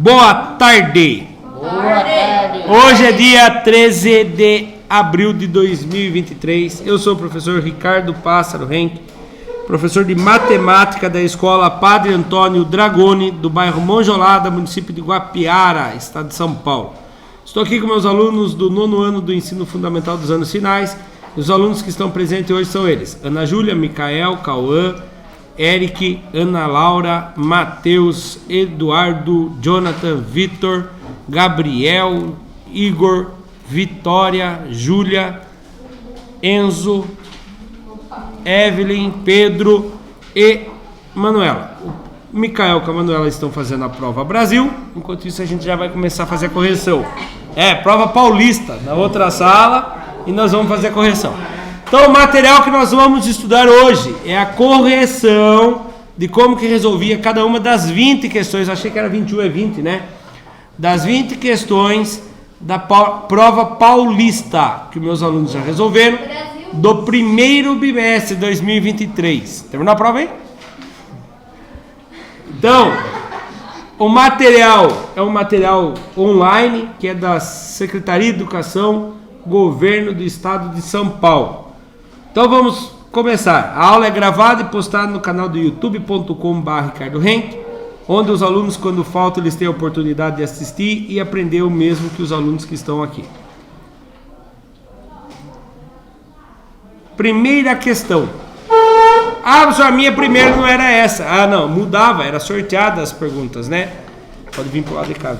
Boa tarde. Boa tarde. Hoje é dia 13 de abril de 2023. Eu sou o professor Ricardo Pássaro Henk, professor de matemática da escola Padre Antônio Dragoni, do bairro Monjolada, município de Guapiara, estado de São Paulo. Estou aqui com meus alunos do 9º ano do ensino fundamental dos anos finais. Os alunos que estão presentes hoje são eles: Ana Júlia, Micael, Cauã, Eric, Ana Laura, Matheus, Eduardo, Jonathan, Vitor, Gabriel, Igor, Vitória, Júlia, Enzo, Evelyn, Pedro e Manuela. O Micael com a Manuela estão fazendo a prova Brasil. Enquanto isso, a gente já vai começar a fazer a correção. Prova paulista, na outra sala, e nós vamos fazer a correção. Então, o material que nós vamos estudar hoje é a correção de como que resolvia cada uma das 20 questões. Eu achei que era 21, é 20, né? Das 20 questões da prova paulista, que meus alunos já resolveram, do primeiro bimestre de 2023. Terminou a prova aí? Então, o material é um material online, que é da Secretaria de Educação, Governo do Estado de São Paulo. Então vamos começar. A aula é gravada e postada no canal do youtube.com/ricardohenk, onde os alunos, quando faltam, eles têm a oportunidade de assistir e aprender o mesmo que os alunos que estão aqui. Primeira questão. Professor, a minha primeira não era essa. Não, mudava, era sorteada as perguntas, né? Pode vir pro lado de cá,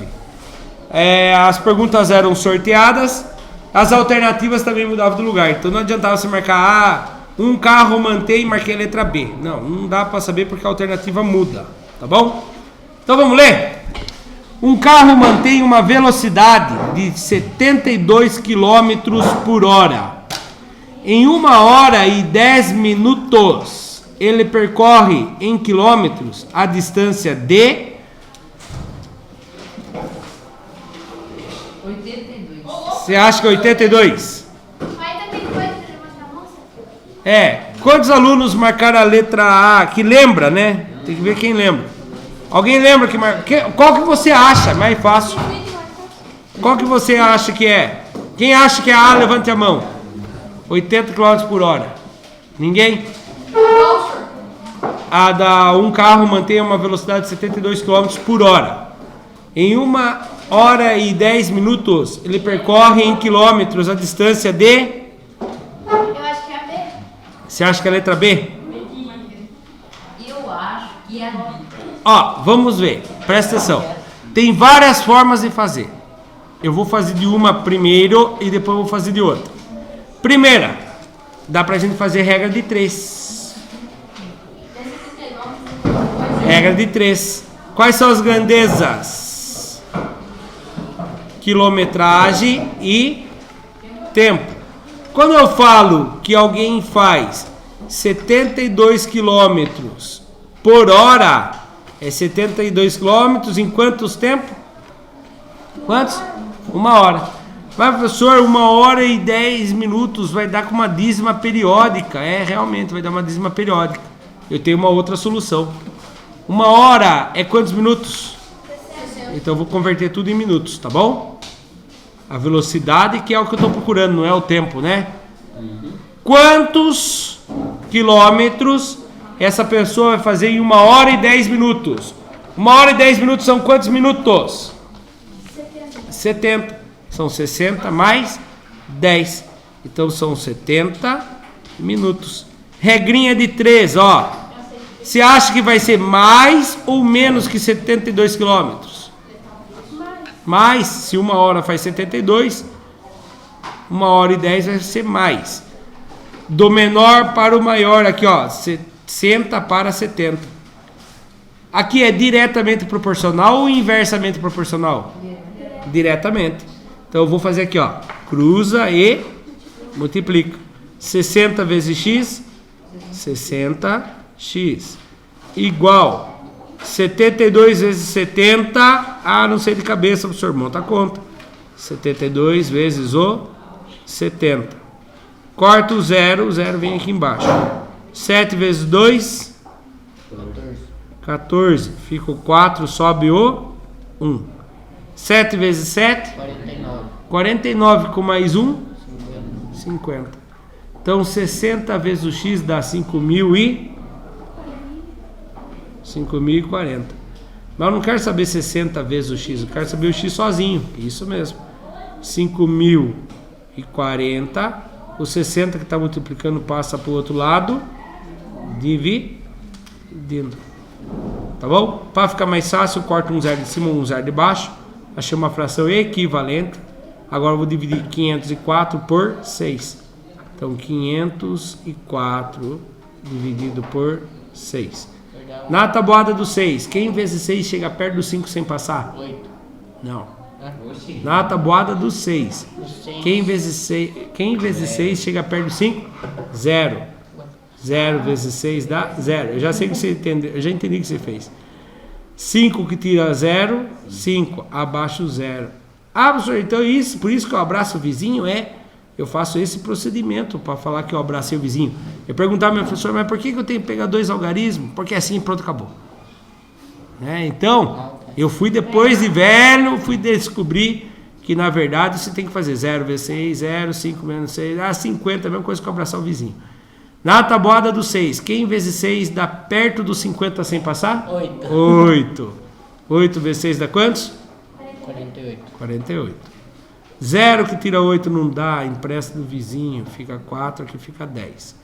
as perguntas eram sorteadas, as alternativas também mudavam de lugar. Então não adiantava você marcar um carro mantém e marquei a letra B. Não dá para saber porque a alternativa muda, tá bom? Então vamos ler? Um carro mantém uma velocidade de 72 km por hora. Em 1 hora e 10 minutos, ele percorre em quilômetros a distância de 82. Você acha que é 82? Quantos alunos marcaram a letra A? Que lembra, né? Tem que ver quem lembra. Alguém lembra que marca? Qual que você acha? Mais fácil. Qual que você acha que é? Quem acha que é A, levante a mão. 80 km por hora. Ninguém? Um carro mantém uma velocidade de 72 km por hora. Em 1 hora e 10 minutos, ele percorre em quilômetros a distância de... Eu acho que é a B. Você acha que é a letra B? Eu acho que é a B. Vamos ver. Presta atenção. Tem várias formas de fazer. Eu vou fazer de uma primeiro e depois eu vou fazer de outra. Primeira, dá pra gente fazer regra de 3. Regra de 3. Quais são as grandezas? Quilometragem e tempo. Quando eu falo que alguém faz 72 quilômetros por hora, é 72 quilômetros em quantos tempos? Quantos? 1 hora. Mas, professor, 1 hora e 10 minutos vai dar com uma dízima periódica. Realmente vai dar uma dízima periódica. Eu tenho uma outra solução. 1 hora é quantos minutos? 60. Então eu vou converter tudo em minutos, tá bom? A velocidade, que é o que eu estou procurando, não é o tempo, né? Quantos quilômetros essa pessoa vai fazer em 1 hora e 10 minutos? 1 hora e 10 minutos são quantos minutos? 70. São 60 mais 10. Então são 70 minutos. Regrinha de 3, Você acha que vai ser mais ou menos que 72 quilômetros? Mais. Se 1 hora faz 72, 1 hora e 10 vai ser mais. Do menor para o maior, aqui 60 para 70. Aqui é diretamente proporcional ou inversamente proporcional? Diretamente. Então eu vou fazer aqui, cruza e multiplica. 60 vezes x, 60x. Igual 72 vezes 70. Não sei de cabeça, professor, monta a conta. 72 vezes o 70. Corta o zero vem aqui embaixo. 7 vezes 2, 14. Fica o 4, sobe o 1. 7 vezes 7? 49. 49 com mais 1? 50. Então 60 vezes o x dá 5.040. Mas eu não quero saber 60 vezes o x, eu quero saber o x sozinho. Isso mesmo. 5.040. O 60 que está multiplicando passa para o outro lado. Dividindo. Tá bom? Para ficar mais fácil, eu corto um zero de cima e um zero de baixo. Achei uma fração equivalente. Agora eu vou dividir 504 por 6. Então 504 dividido por 6. Na tabuada do 6, quem vezes 6 chega perto do 5 sem passar? 8. Não. Na tabuada do 6, quem vezes 6 chega perto do 5? 0. 0 vezes 6 dá 0. Eu já sei que você entendeu, eu já entendi o que você fez. 5 que tira 0, 5. Abaixo 0. Ah, professor, então isso, por isso que eu abraço o vizinho eu faço esse procedimento para falar que eu abracei o vizinho. Eu perguntava ao meu professor, mas por que eu tenho que pegar 2 algarismos? Porque assim, pronto, acabou. Então, eu fui depois de velho, fui descobrir que na verdade você tem que fazer 0 vezes 6, 0, 5 menos 6, 50, a mesma coisa que eu abraçar o vizinho. Na tabuada do 6, quem vezes 6 dá perto dos 50 sem passar? 8. 8 vezes 6 dá quantos? 48. 0 que tira 8 não dá, empresta do vizinho, fica 4, aqui fica 10.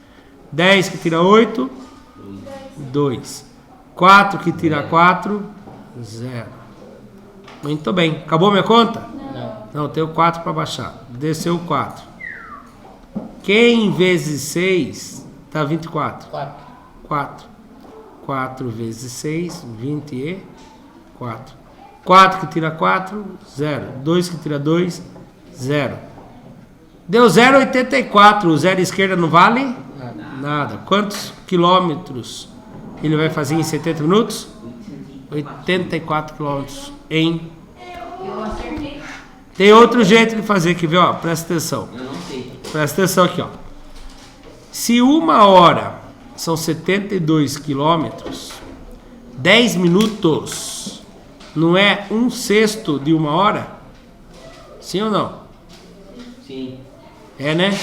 10 que tira 8, 2. 4 que tira 4, 0. Muito bem. Acabou minha conta? Não, tem o 4 para baixar. Desceu o 4. Quem vezes 6 dá 24? 4. 4 vezes 6, 24. 4 que tira 4, 0. 2 que tira 2, 0. Deu 0,84. O 0 à esquerda não vale? Nada. Quantos quilômetros ele vai fazer em 70 minutos? 84 quilômetros em... Eu acertei. Tem outro jeito de fazer aqui, viu? Ó, presta atenção. Eu não sei. Presta atenção aqui, ó. Se 1 hora são 72 quilômetros, 10 minutos não é 1/6 de 1 hora? Sim ou não? Sim. É, né?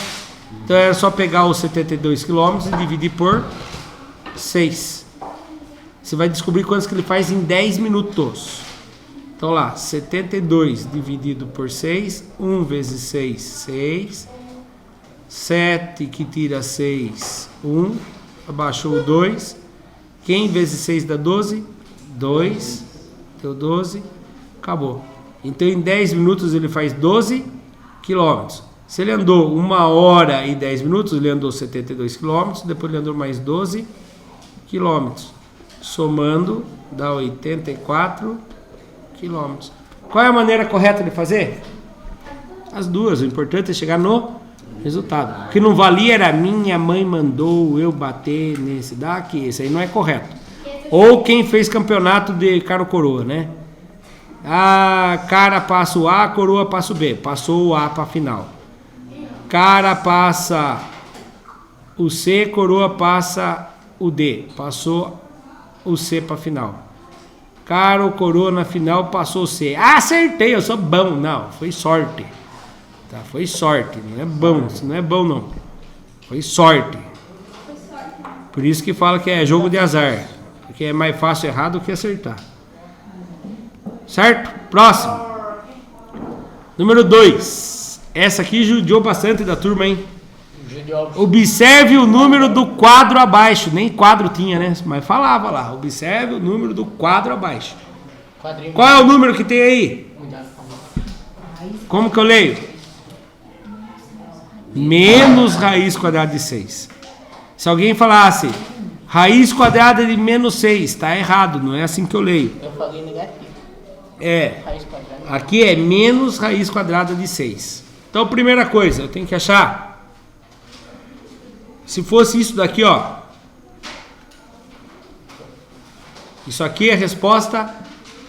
Então era só pegar os 72 quilômetros e dividir por 6. Você vai descobrir quantos que ele faz em 10 minutos. Então lá, 72 dividido por 6, 1 vezes 6, 6. 7 que tira 6, 1. Abaixou o 2. Quem vezes 6 dá 12? 2. Deu 12. Acabou. Então em 10 minutos ele faz 12 quilômetros. Se ele andou 1 hora e 10 minutos, ele andou 72 quilômetros. Depois ele andou mais 12 quilômetros. Somando, dá 84 quilômetros. Qual é a maneira correta de fazer? As duas. O importante é chegar no resultado. O que não valia era minha mãe mandou eu bater nesse daqui. Esse aí não é correto. Ou quem fez campeonato de cara coroa, né? Ah, cara passa o A, coroa passa o B. Passou o A para a final. Cara passa o C, coroa passa o D. Passou o C para a final. Cara ou coroa na final passou o C. Ah, acertei, eu sou bom. Não, foi sorte. Tá, foi sorte, não é bom. Isso não é bom, não. Foi sorte. Por isso que fala que é jogo de azar. Porque é mais fácil errar do que acertar. Certo? Próximo. Número 2. Essa aqui judiou bastante da turma, hein? Observe o número do quadro abaixo. Nem quadro tinha, né? Mas falava lá. Observe o número do quadro abaixo. Qual é o número que tem aí? Como que eu leio? Menos raiz quadrada de 6. Se alguém falasse raiz quadrada de menos 6, está errado. Não é assim que eu leio. Eu falei negativo. É. Raiz quadrada. Aqui é menos raiz quadrada de 6. Então, primeira coisa, eu tenho que achar. Se fosse isso daqui, ó. Isso aqui é a resposta.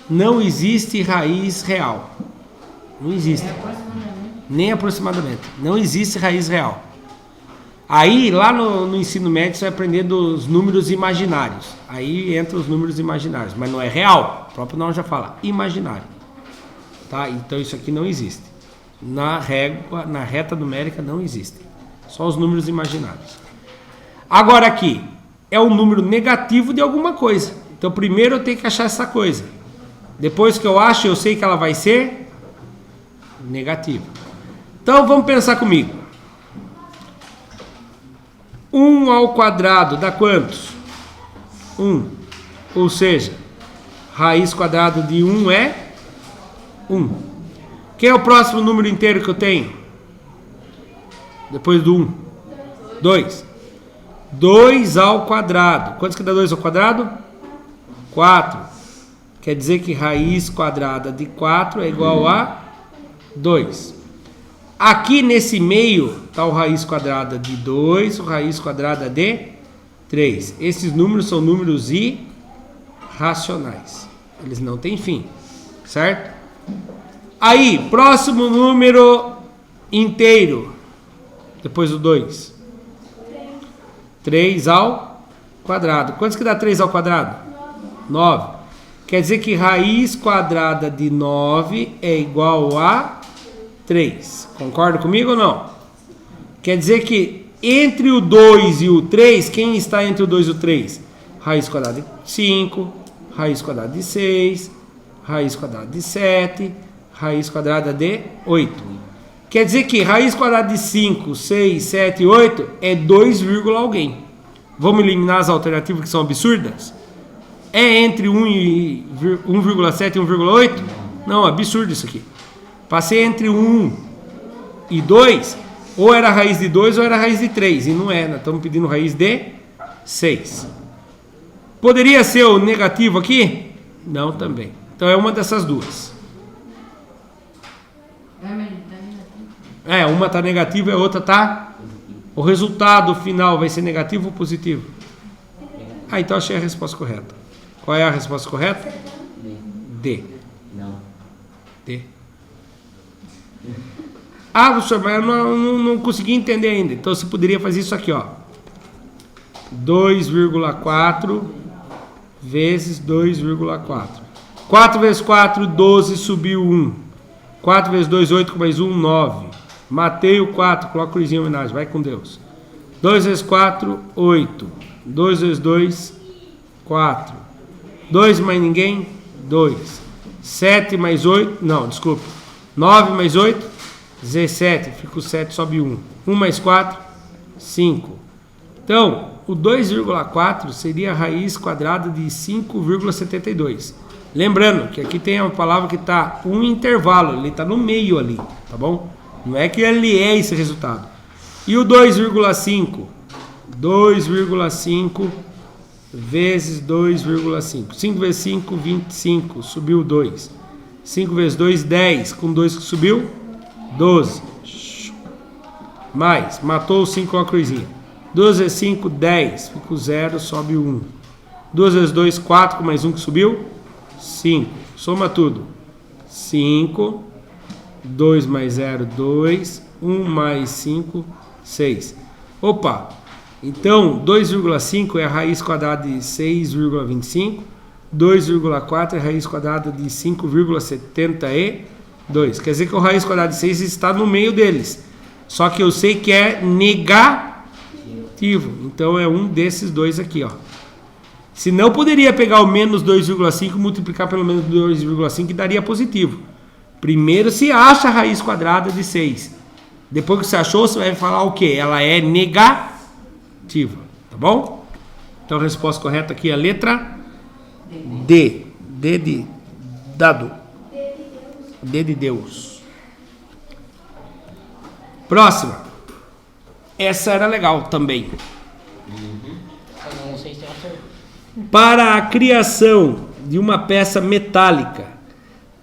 Não existe raiz real. Não existe. Nem aproximadamente. Não existe raiz real. Aí, lá no ensino médio, você vai aprender dos números imaginários. Aí entra os números imaginários. Mas não é real. O próprio nome já fala. Imaginário. tá? Então isso aqui não existe. Na reta numérica não existe. Só os números imaginários. Agora aqui, é um número negativo de alguma coisa. Então primeiro eu tenho que achar essa coisa. Depois que eu acho, eu sei que ela vai ser negativa. Então vamos pensar comigo. 1 ao quadrado dá quantos? 1. Ou seja, raiz quadrada de 1 é 1. Quem é o próximo número inteiro que eu tenho? Depois do 1. 2. 2 ao quadrado. Quantos que dá 2 ao quadrado? 4. Quer dizer que raiz quadrada de 4 é igual a 2. Aqui nesse meio está o raiz quadrada de 2, o raiz quadrada de 3. Esses números são números irracionais. Eles não têm fim, certo? Aí, próximo número inteiro, depois do 2. 3 ao quadrado. Quantos que dá 3 ao quadrado? 9. Quer dizer que raiz quadrada de 9 é igual a 3. Concorda comigo ou não? Quer dizer que entre o 2 e o 3, quem está entre o 2 e o 3? Raiz quadrada de 5, raiz quadrada de 6, raiz quadrada de 7, raiz quadrada de 8. Quer dizer que raiz quadrada de 5, 6, 7 e 8 é 2, alguém. Vamos eliminar as alternativas que são absurdas? É entre 1,7 e 1,8? Não, absurdo isso aqui. Passei entre 1 e 2, ou era raiz de 2 ou era raiz de 3. E não é, nós estamos pedindo raiz de 6. Poderia ser o negativo aqui? Não, também. Então é uma dessas duas. Uma está negativa e a outra está... O resultado final vai ser negativo ou positivo? Então achei a resposta correta. Qual é a resposta correta? D. Não. D. Professor, mas eu não consegui entender ainda. Então você poderia fazer isso aqui, ó. 2,4 vezes 2,4. 4 vezes 4, 12, subiu 1. 4 vezes 2, 8, mais 1, 9. Matei o 4, coloca o cruzinho em homenagem, vai com Deus. 2 vezes 4, 8. 2 vezes 2, 4. 2 mais ninguém, 2. 7 mais 8, não, desculpa. 9 mais 8, 17. Fica o 7, sobe 1. 1 mais 4, 5. Então, o 2,4 seria a raiz quadrada de 5,72. Lembrando que aqui tem uma palavra que está um intervalo, ele está no meio ali, tá bom? Não é que ele é esse resultado. E o 2,5? 2,5 vezes 2,5. 5 vezes 5, 25. Subiu 2. 5 vezes 2, 10. Com 2 que subiu, 12. Mais. Matou o 5 com a cruzinha. 2 vezes 5, 10. Fica o 0, sobe o 1. 2 vezes 2, 4. Com mais 1 que subiu, 5. Soma tudo. 5. 2 mais 0, 2. 1 mais 5, 6. Opa! Então, 2,5 é a raiz quadrada de 6,25. 2,4 é a raiz quadrada de 5,72. Quer dizer que a raiz quadrada de 6 está no meio deles. Só que eu sei que é negativo. Então, é um desses dois aqui, ó. Se não, poderia pegar o menos 2,5 e multiplicar pelo menos 2,5 e daria positivo. Primeiro se acha a raiz quadrada de 6. Depois que você achou, você vai falar o quê? Ela é negativa, tá bom? Então a resposta correta aqui é a letra D. D de dado. D de Deus. Próxima. Essa era legal também. Não sei se eu acerto. Para a criação de uma peça metálica,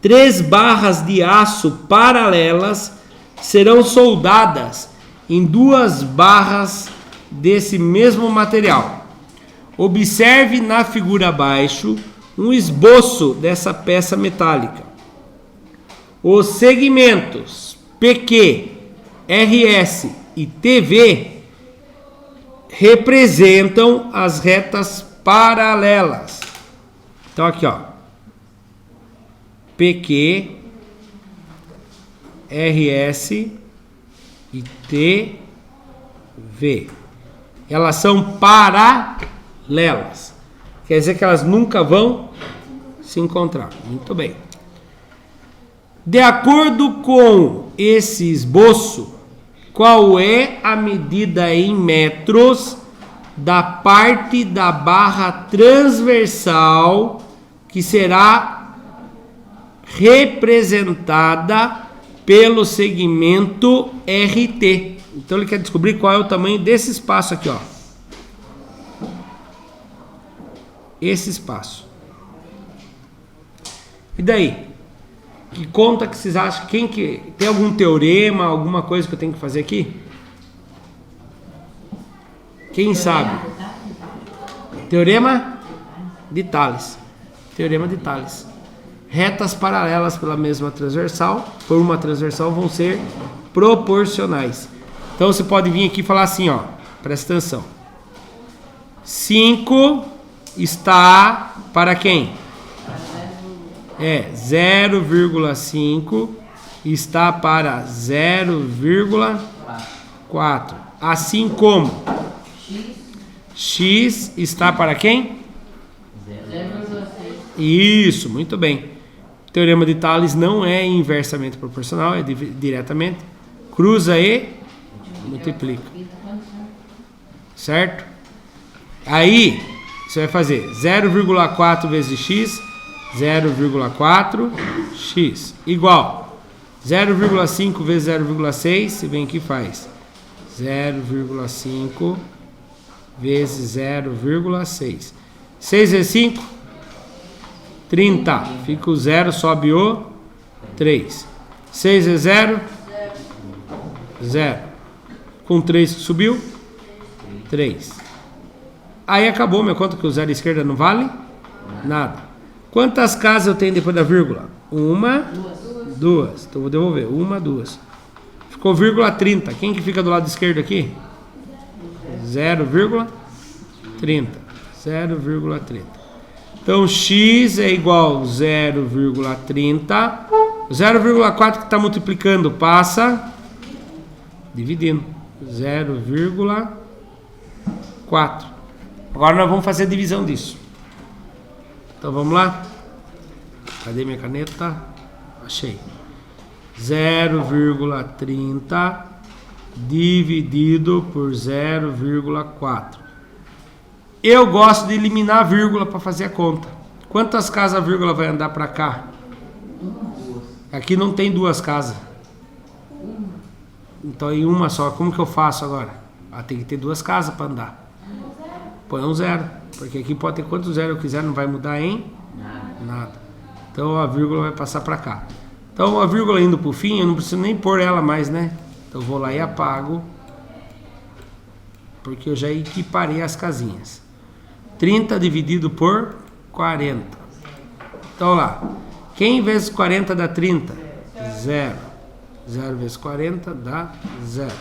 3 barras de aço paralelas serão soldadas em 2 barras desse mesmo material. Observe na figura abaixo um esboço dessa peça metálica. Os segmentos PQ, RS e TV representam as retas paralelas. Então aqui, ó. PQ, RS e TV. Elas são paralelas. Quer dizer que elas nunca vão se encontrar. Muito bem. De acordo com esse esboço, qual é a medida em metros da parte da barra transversal que será representada pelo segmento RT? Então ele quer descobrir qual é o tamanho desse espaço aqui, ó. Esse espaço. E daí? Que conta que vocês acham? Quem que tem algum teorema, alguma coisa que eu tenho que fazer aqui? Quem sabe? Teorema de Tales. Teorema de Tales. Retas paralelas pela mesma transversal, por uma transversal, vão ser proporcionais. Então você pode vir aqui e falar assim, ó. Presta atenção. 5 está para quem? 0,5 está para 0,4. Assim como X está para quem? 0,6. Isso, muito bem. O teorema de Tales não é inversamente proporcional, é diretamente. Cruza e multiplica. Certo? Aí você vai fazer 0,4 vezes X, 0,4x igual 0,5 vezes 0,6, você vem aqui e faz 0,5 vezes 0,6. 6 vezes 5, 30. Fica o 0, sobe o 3. 6 vezes 0, 0. Com 3 que subiu, 3. Aí acabou minha conta que o zero à esquerda não vale nada. Quantas casas eu tenho depois da vírgula? 1, 2. Então vou devolver. 1, 2. Ficou vírgula 30. Quem que fica do lado esquerdo aqui? 0,30. 0,30. Então x é igual a 0,30. O 0,4 que está multiplicando passa dividindo. 0,4. Agora nós vamos fazer a divisão disso. Então vamos lá. Cadê minha caneta? Achei. 0,30 dividido por 0,4. Eu gosto de eliminar a vírgula para fazer a conta. Quantas casas a vírgula vai andar para cá? Aqui não tem duas casas. Então em uma só. Como que eu faço agora? Tem que ter duas casas para andar. Põe um 0. Porque aqui pode ter quantos zero eu quiser, não vai mudar em nada. Então a vírgula vai passar para cá. Então a vírgula indo para o fim, eu não preciso nem pôr ela mais, né? Então eu vou lá e apago. Porque eu já equiparei as casinhas. 30 dividido por 40. Então lá. Quem vezes 40 dá 30? 0. 0 vezes 40 dá 0.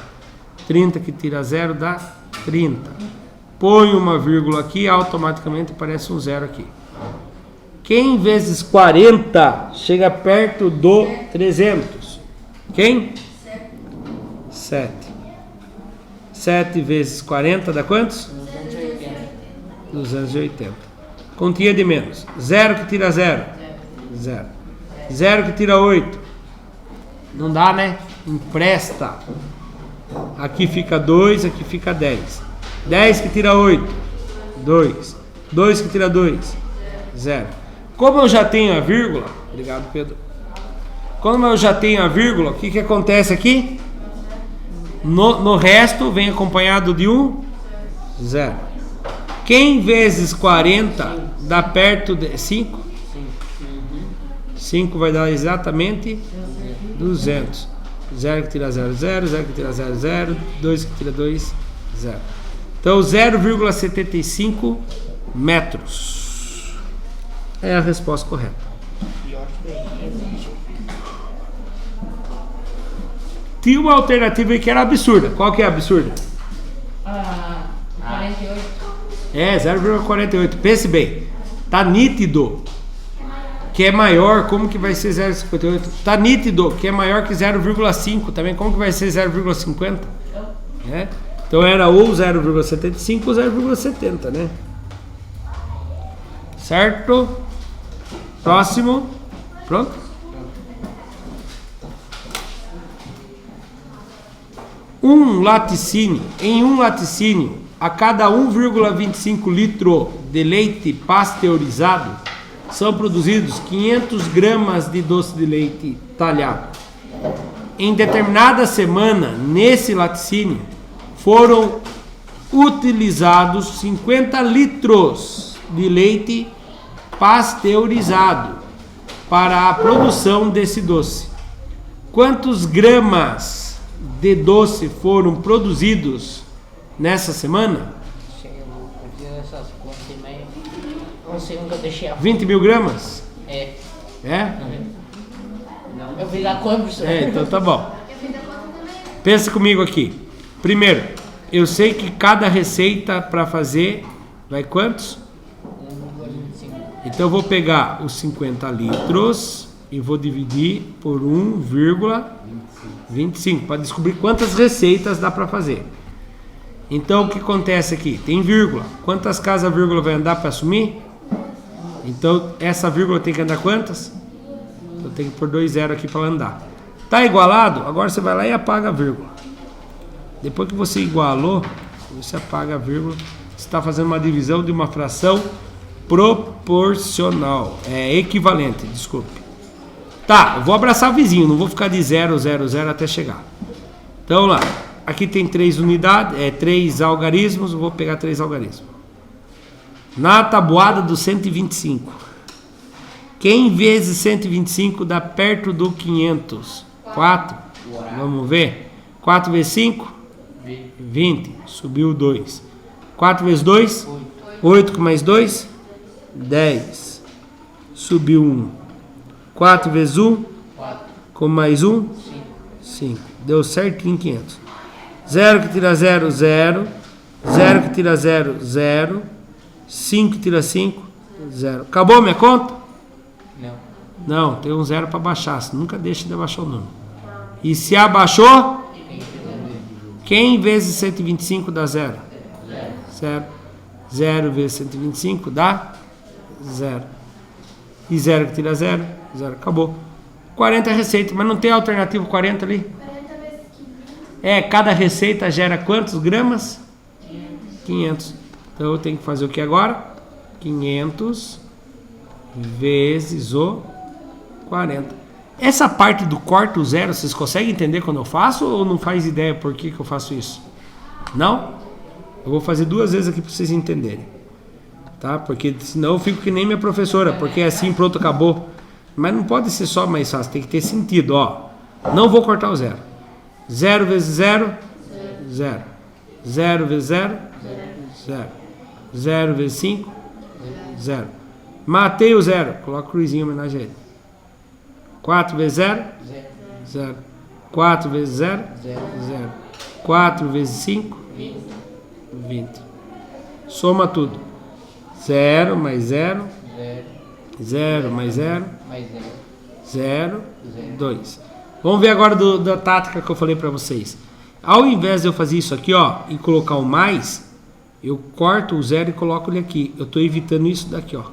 30 que tira 0 dá 30. Põe uma vírgula aqui, automaticamente aparece um 0 aqui. Quem vezes 40 chega perto do 300? Quem? 7. 7 vezes 40 dá quantos? 280. Continha de menos. 0 que tira 0? 0. 0 que tira 8? Não dá, né? Empresta. Aqui fica 2, aqui fica 10. 10 que tira 8? 2. 2 que tira 2? 0. Como eu já tenho a vírgula, obrigado Pedro. Como eu já tenho a vírgula, o que acontece aqui? No resto vem acompanhado de um 0. Quem vezes 40 dá perto de 5? 5 vai dar exatamente 200. 0 que tira 0, 0. 0 que tira 0, 0. 2 que tira 2, 0. Então 0,75 metros é a resposta correta. Tinha uma alternativa aí que era absurda. Qual que é a absurda? 48. É, 0,48. Pense bem. Tá nítido que é maior, como que vai ser 0,58? Tá nítido, que é maior que 0,5 também, como que vai ser 0,50? É? Então era ou 0,75 ou 0,70, né? Certo? Próximo. Pronto? Em um laticínio, a cada 1,25 litro de leite pasteurizado, são produzidos 500 gramas de doce de leite talhado. Em determinada semana, nesse laticínio, foram utilizados 50 litros de leite pasteurizado para a produção desse doce. Quantos gramas de doce foram produzidos nessa semana? Eu fiz essas contas, mas não sei onde eu deixei a 20 mil gramas? É. É? Não. Eu fiz a conta, professor. Então tá bom. Eu fiz a conta também. Pensa comigo aqui. Primeiro, eu sei que cada receita para fazer vai quantos? 1,25. Então eu vou pegar os 50 litros e vou dividir por 1,25 para descobrir quantas receitas dá para fazer. Então o que acontece aqui? Tem vírgula. Quantas casas a vírgula vai andar para assumir? Então essa vírgula tem que andar quantas? Eu tenho que pôr 2 zeros aqui para ela andar. Tá igualado? Agora você vai lá e apaga a vírgula. Depois que você igualou, você apaga a vírgula. Você está fazendo uma divisão de uma fração proporcional. É equivalente, desculpe. Tá, eu vou abraçar o vizinho, não vou ficar de 0, 0, 0 até chegar. Então lá, aqui tem 3 unidades, 3 algarismos, eu vou pegar 3 algarismos. Na tabuada do 125. Quem vezes 125 dá perto do 500? 4. Vamos ver. 4 vezes 5? 20. Subiu 2. 4 vezes 2? 8 com mais 2? 10. Subiu 1. 4 vezes 1? 4. Com mais 1? 5. Deu certinho 500. 0 que tira 0, 0. 0 que tira 0, 0. 5 que tira 5, 0. Acabou a minha conta? Não. Não, tem um 0 para baixar. Você nunca deixa de abaixar o número. E se abaixou? Quem vezes 125 dá 0? 0. 0 vezes 125 dá 0. E 0 que tira 0? 0. Acabou. 40 receitas, mas não tem alternativa 40 ali? 40 vezes 15. Cada receita gera quantos gramas? 500. Então eu tenho que fazer o que agora? 500 vezes o 40. Essa parte do corta o zero, vocês conseguem entender quando eu faço ou não faz ideia por que eu faço isso? Não? Eu vou fazer 2 vezes aqui para vocês entenderem. Tá? Porque senão eu fico que nem minha professora, porque é assim, pronto, acabou. Mas não pode ser só mais fácil, tem que ter sentido. Ó. Não vou cortar o zero. 0 vezes 0, 0. 0 vezes 0, 0. 0 vezes 5, 0. Matei o 0, coloca o cruzinho em homenagem a ele. 4 vezes 0, 0. 4 vezes 0, 0. 4 vezes 5, 20. Soma tudo. 0 mais 0, 0 mais 0, Mais 0, 0. 2. Vamos ver agora da tática que eu falei para vocês. Ao invés de eu fazer isso aqui, ó, e colocar o mais, eu corto o 0 e coloco ele aqui. Eu estou evitando isso daqui, ó.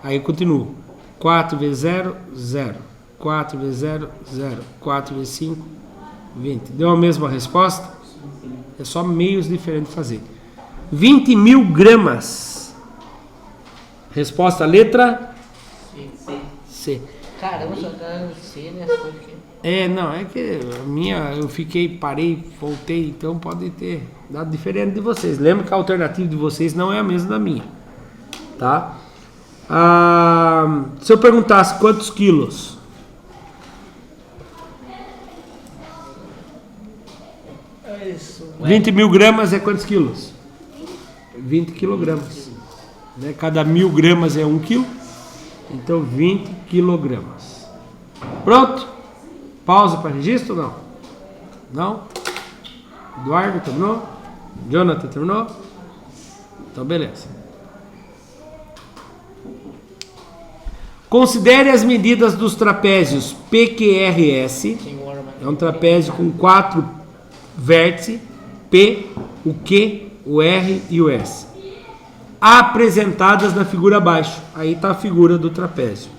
Aí eu continuo. 4 vezes 0, 0. 4 vezes 0, 0. 4 vezes 5, 20. Deu a mesma resposta? É só meios diferentes de fazer. 20 mil gramas. Resposta letra C. Caramba, só tá C nessa coisa aqui. Não, é que a minha, eu parei, voltei, então pode ter dado diferente de vocês. Lembra que a alternativa de vocês não é a mesma da minha, tá? Se eu perguntasse quantos quilos? Isso. 20 mil gramas é quantos quilos? 20 quilogramas. Né? Cada 1000 gramas é 1 quilo, então 20 quilogramas. Pronto? Pausa para registro ou não? Não? Eduardo terminou? Jonathan terminou? Então beleza. Considere as medidas dos trapézios PQRS. Senhor, É um trapézio com 4 vértices, P, o Q, o R e o S, apresentadas na figura abaixo. Aí está a figura do trapézio.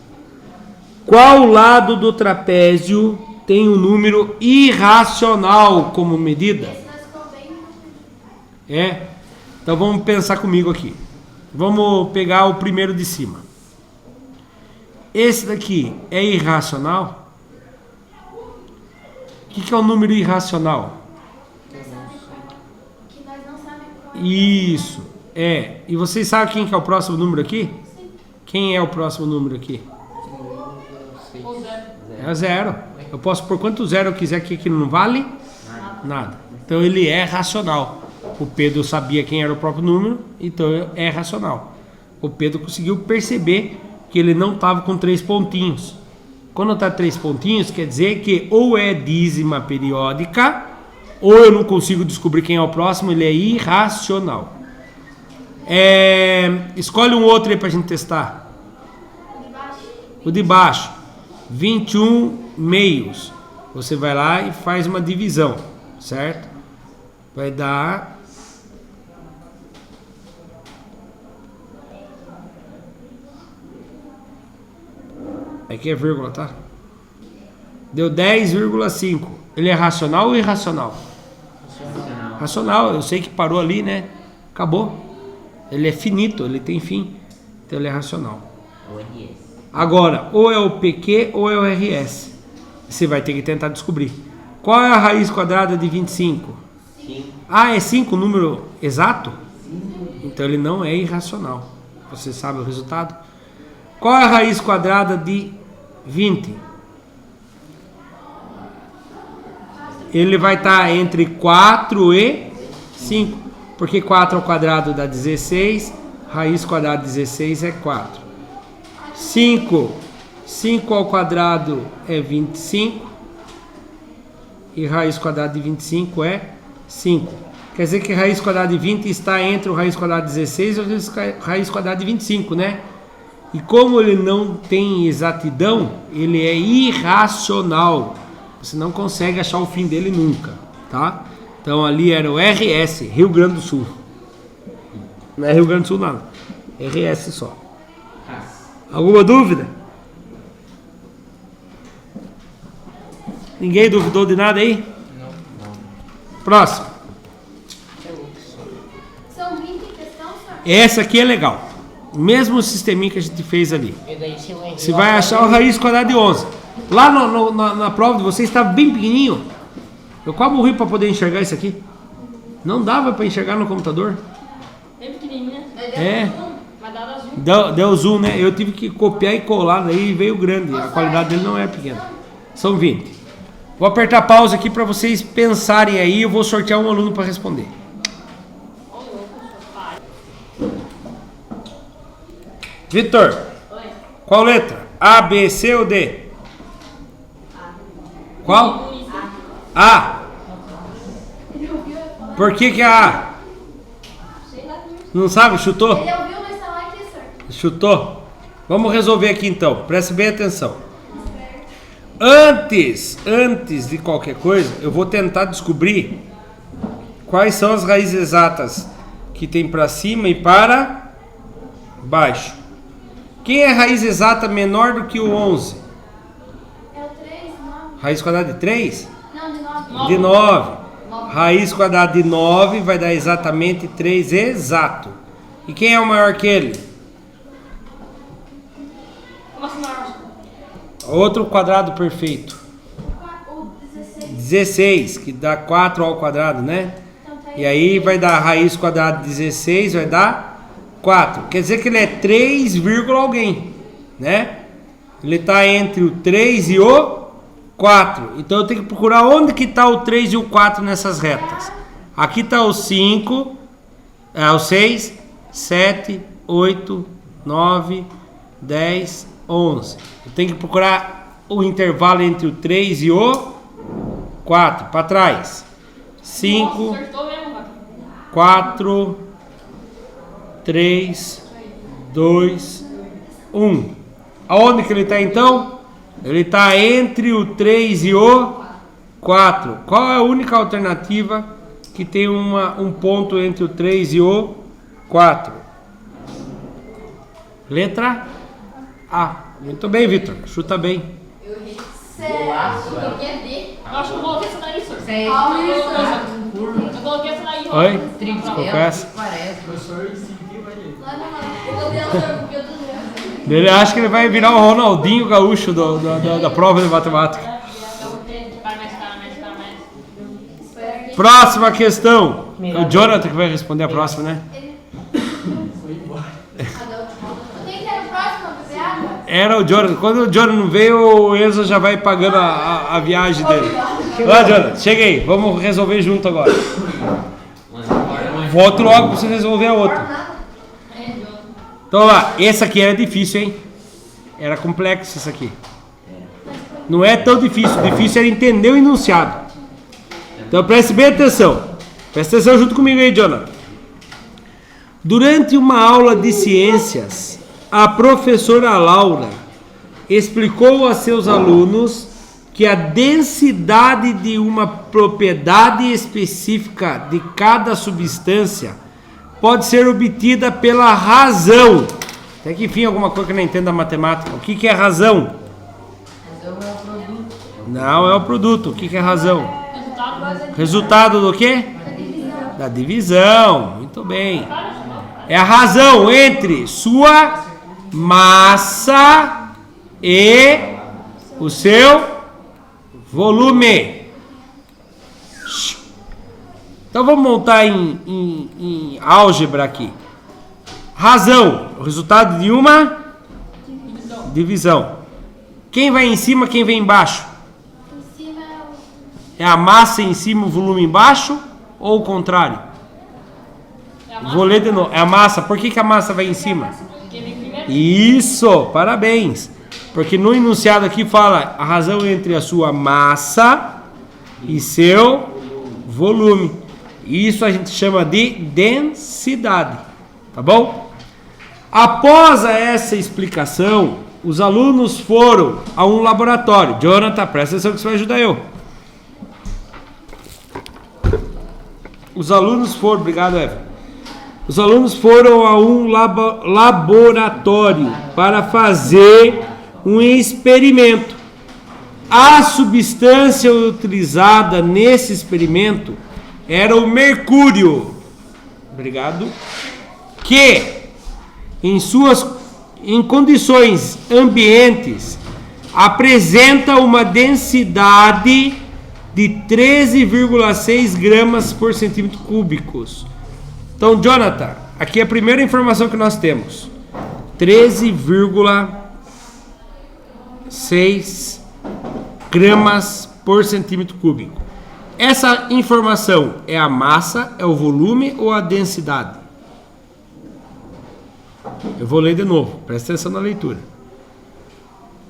Qual lado do trapézio tem um número irracional como medida? Esse nós ficou bem. É? Então vamos pensar comigo aqui. Vamos pegar o primeiro de cima. Esse daqui é irracional? O que é o número irracional? Que nós não sabemos qual Isso, é. E vocês sabem quem que é o próximo número aqui? Quem é o próximo número aqui? É 0. Eu posso pôr quanto zero eu quiser aqui que não vale? Nada. Então ele é racional. O Pedro sabia quem era o próprio número, então é racional. O Pedro conseguiu perceber que ele não estava com 3 pontinhos. Quando está 3 pontinhos, quer dizer que ou é dízima periódica, ou eu não consigo descobrir quem é o próximo, ele é irracional. Escolhe um outro aí para a gente testar. de baixo. O de baixo, 21 meios. Você vai lá e faz uma divisão, certo? Vai dar... Aqui é vírgula, tá? Deu 10,5. Ele é racional ou irracional? Racional. Eu sei que parou ali, né? Acabou. Ele é finito, ele tem fim. Então ele é racional. O RS. Agora, ou é o PQ ou é o RS. Você vai ter que tentar descobrir. Qual é a raiz quadrada de 25? 5. Ah, é 5 o número exato? Então ele não é irracional. Você sabe o resultado? Qual é a raiz quadrada de 20? Ele vai estar entre 4 e 5. Porque 4 ao quadrado dá 16. Raiz quadrada de 16 é 4. 5 ao quadrado é 25. E raiz quadrada de 25 é 5. Quer dizer que raiz quadrada de 20 está entre o raiz quadrada de 16 e o raiz quadrada de 25, né? E como ele não tem exatidão, ele é irracional. Você não consegue achar o fim dele nunca, tá? Então ali era o RS, Rio Grande do Sul. Não é Rio Grande do Sul nada. RS só. Alguma dúvida? Ninguém duvidou de nada aí? Não. Próximo. São 20 questões, senhor? Essa aqui é legal. O mesmo sisteminha que a gente fez ali. E daí, se o RS Você vai achar o raiz quadrada de 11. Lá na prova de vocês estava bem pequenininho. Eu quase morri para poder enxergar isso aqui. Não dava para enxergar no computador. Bem pequenininha. É. Vai dar azul. Deu zoom, né? Eu tive que copiar e colar, daí veio grande. A qualidade dele não é pequena. São 20. Vou apertar pausa aqui para vocês pensarem aí. Eu vou sortear um aluno para responder. Vitor, qual letra? A, B, C ou D? Qual? A. Por que é A? Não sabe? Chutou? Ele ouviu, mas está lá aqui, senhor. Chutou? Vamos resolver aqui então. Preste bem atenção. Antes de qualquer coisa, eu vou tentar descobrir quais são as raízes exatas que tem para cima e para baixo. Quem é a raiz exata menor do que o 11? É o 3, 9. Raiz quadrada de 3? Não, de 9. De 9. Raiz quadrada de 9 vai dar exatamente 3 exato. E quem é o maior que ele? Como assim, Marcos? Outro quadrado perfeito. O 16. 16, que dá 4 ao quadrado, né? Então tá E aí vai dar raiz quadrada de 16, vai dar 4. Quer dizer que ele é 3, alguém, né? Ele está entre o 3 e o 4. Então eu tenho que procurar onde que está o 3 e o 4 nessas retas. Aqui está o 5, o 6, 7, 8, 9, 10, 11. Eu tenho que procurar o intervalo entre o 3 e o 4. Para trás. 5, Acertou mesmo, cara. 4, 3, 2, 1. Aonde que ele está então? Ele está entre o 3 e o 4. Qual é a única alternativa que tem um ponto entre o 3 e o 4? Letra A. Muito bem, Vitor. Chuta bem. Eu acho que é D. Eu acho que eu coloquei essa daí, senhor. Sei. Eu coloquei essa daí. Oi? Tripé, parece. Lá no eu dei o porque eu tô vendo. Ele acha que ele vai virar o Ronaldinho Gaúcho da prova de matemática. Mais. Próxima questão. O Jonathan que vai responder a próxima, né? Quem que era o próximo a beber água? Era o Jonathan. Quando o Jonathan não veio, o Enzo já vai pagando a viagem dele. Lá, Jonathan, chega aí. Vamos resolver junto agora. Volto logo pra você resolver a outra. Então lá, essa aqui era difícil, hein? Era complexo isso aqui. Não é tão difícil. Difícil era entender o enunciado. Então preste bem atenção. Presta atenção junto comigo aí, Jonathan. Durante uma aula de ciências, a professora Laura explicou a seus alunos que a densidade de uma propriedade específica de cada substância pode ser obtida pela razão. Até que enfim, alguma coisa que não entenda a matemática. O que é razão? Razão é o produto. Não é o produto. O que é razão? Resultado do quê? Da divisão. Muito bem. É a razão entre sua massa e o seu volume. Então vamos montar em álgebra aqui. Razão, o resultado de uma divisão. Quem vai em cima, quem vem embaixo? Em cima é o... É a massa em cima, o volume embaixo ou o contrário? Vou ler de novo. É a massa. Por que a massa vai em cima? Isso, parabéns. Porque no enunciado aqui fala a razão entre a sua massa e seu volume. Isso a gente chama de densidade. Tá bom? Após essa explicação, os alunos foram a um laboratório. Jonathan, presta atenção que você vai ajudar eu. Os alunos foram... Obrigado, Eva. Os alunos foram a um laboratório para fazer um experimento. A substância utilizada nesse experimento era o mercúrio. Obrigado. Que em condições ambientes apresenta uma densidade de 13,6 gramas por centímetro cúbicos. Então, Jonathan, aqui é a primeira informação que nós temos. 13,6 gramas por centímetro cúbico. Essa informação é a massa, é o volume ou a densidade? Eu vou ler de novo, presta atenção na leitura.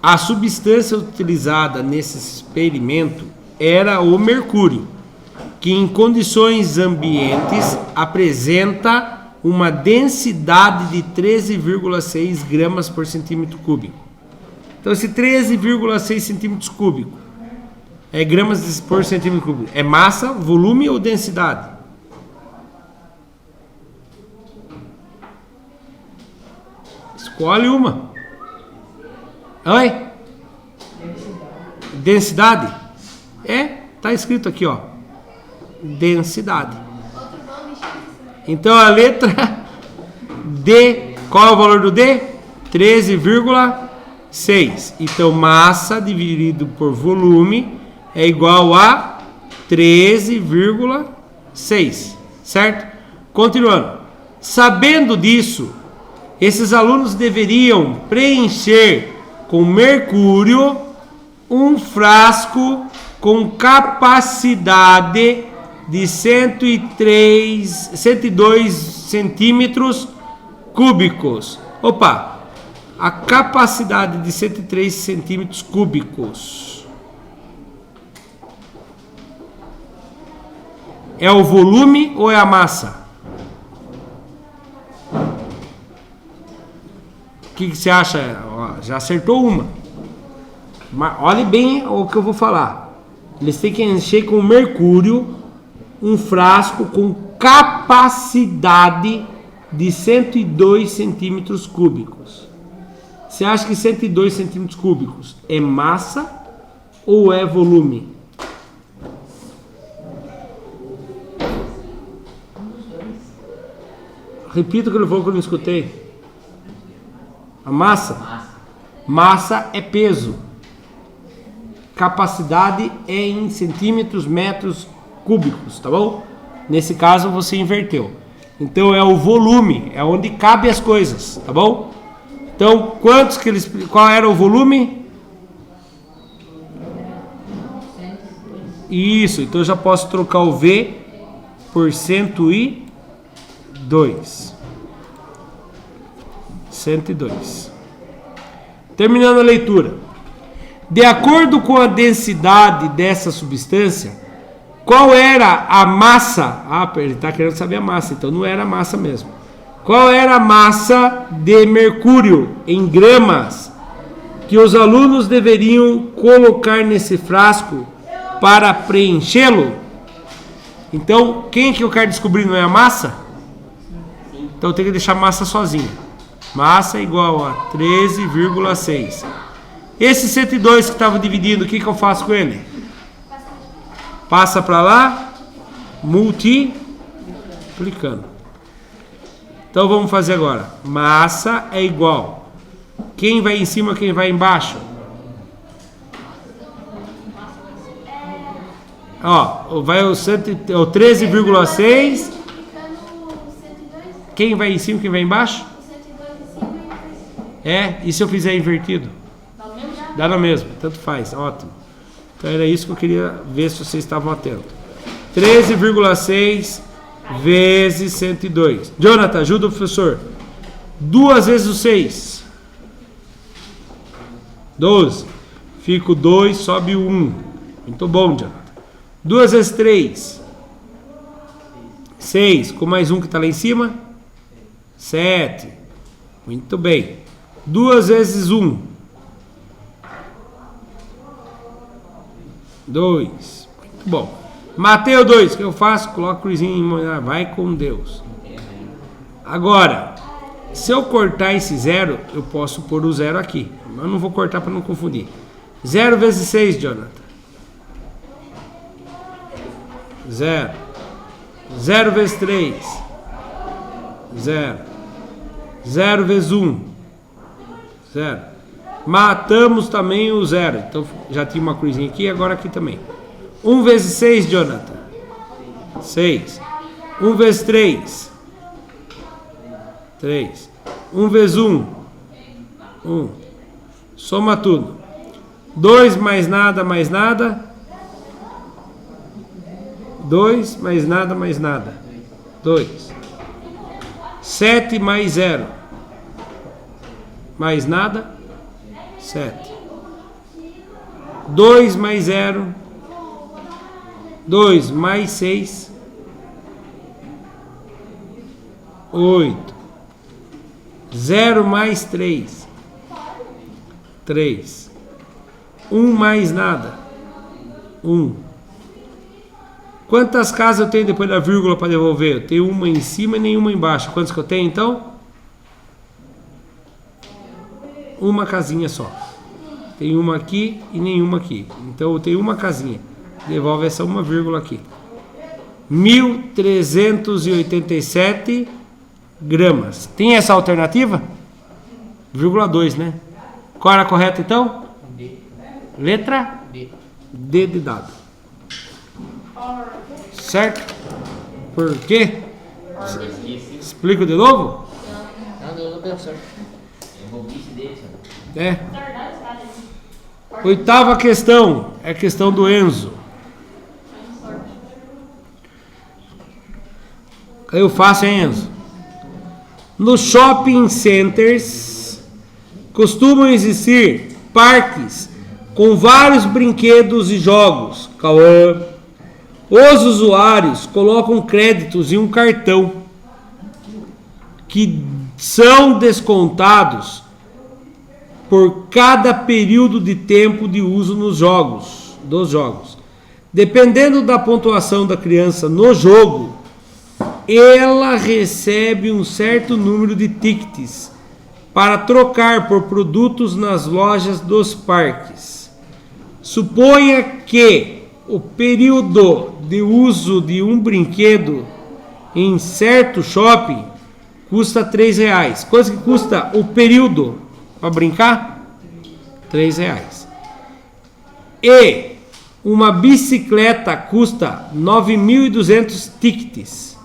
A substância utilizada nesse experimento era o mercúrio, que em condições ambientes apresenta uma densidade de 13,6 gramas por centímetro cúbico. Então esse 13,6 centímetros cúbicos é gramas por centímetro cúbico. É massa, volume ou densidade? Escolhe uma. Oi? Densidade? Tá escrito aqui, ó. Densidade. Então a letra D, qual é o valor do D? 13,6. Então massa dividido por volume é igual a 13,6, certo? Continuando. Sabendo disso, esses alunos deveriam preencher com mercúrio um frasco com capacidade de 102 centímetros cúbicos. Opa! A capacidade de 103 centímetros cúbicos é o volume ou é a massa? O que você acha, já acertou uma. Mas olhe bem o que eu vou falar. Eles têm que encher com mercúrio um frasco com capacidade de 102 centímetros cúbicos. Você acha que 102 centímetros cúbicos é massa ou é volume? Repita o que ele falou que eu não escutei. A massa? Massa é peso. Capacidade é em centímetros, metros cúbicos, tá bom? Nesse caso você inverteu. Então é o volume, é onde cabe as coisas, tá bom? Então, qual era o volume? Isso, então eu já posso trocar o V por 102. 102. Terminando a leitura. De acordo com a densidade dessa substância, qual era a massa? Ele está querendo saber a massa, então não era a massa mesmo. Qual era a massa de mercúrio em gramas que os alunos deveriam colocar nesse frasco para preenchê-lo? Então, quem que eu quero descobrir não é a massa? Então eu tenho que deixar a massa sozinha. Massa é igual a 13,6. Esse 102 que estava dividindo, o que eu faço com ele? Passa para lá, multiplicando. Então vamos fazer agora. Massa é igual. Quem vai em cima, quem vai embaixo? Ó, vai o 13,6. Quem vai em cima, quem vai embaixo? E se eu fizer invertido? Dá na mesma, tanto faz, ótimo. Então era isso que eu queria ver se vocês estavam atentos. 13,6 vezes 102. Jonathan, ajuda o professor. 2 vezes o 6. 12. Fica o 2, sobe o 1. Muito bom, Jonathan. 2 vezes 3. 6. Com mais um que está lá em cima. 7. Muito bem. 2 vezes 1. 2. Muito bom. Matei o 2. O que eu faço? Coloco o cruzinho em... vai com Deus. Agora, se eu cortar esse 0, eu posso pôr o 0 aqui. Mas eu não vou cortar para não confundir. 0 vezes 6, Jonathan. 0. 0 vezes 3. 0. 0 vezes 1. 0. Matamos também o 0. Então já tinha uma cruzinha aqui, agora aqui também. 1 vezes 6, Jonathan. 6. 1 vezes 3. 3. 1 vezes 1. 1. Soma tudo. 2 mais nada, mais nada. 2 mais nada, mais nada. 2. 7 mais 0. Mais nada. 7. 2 mais 0. 2 mais 6. 8. 0 mais 3. 3. 1 mais nada. 1. Quantas casas eu tenho depois da vírgula para devolver? Eu tenho uma em cima e nenhuma embaixo. Quantas que eu tenho então? Uma casinha só. Tem uma aqui e nenhuma aqui. Então eu tenho uma casinha. Devolve essa uma vírgula aqui. 1.387 gramas. Tem essa alternativa? Vírgula 2, né? Qual era a correta então? D. Letra? D. D de dado. Certo? Por quê? Explico de novo? Não, Deus não pensou. É. Oitava questão. É a questão do Enzo. Aí eu faço, hein, Enzo? Nos shopping centers costumam existir parques com vários brinquedos e jogos. Cauã. Os usuários colocam créditos em um cartão que são descontados por cada período de tempo de uso dos jogos. Dependendo da pontuação da criança no jogo, ela recebe um certo número de tickets para trocar por produtos nas lojas dos parques. Suponha que o período de uso de um brinquedo em certo shopping custa R$3. Quanto que custa o período para brincar? R$3. E uma bicicleta custa 9.200 tickets.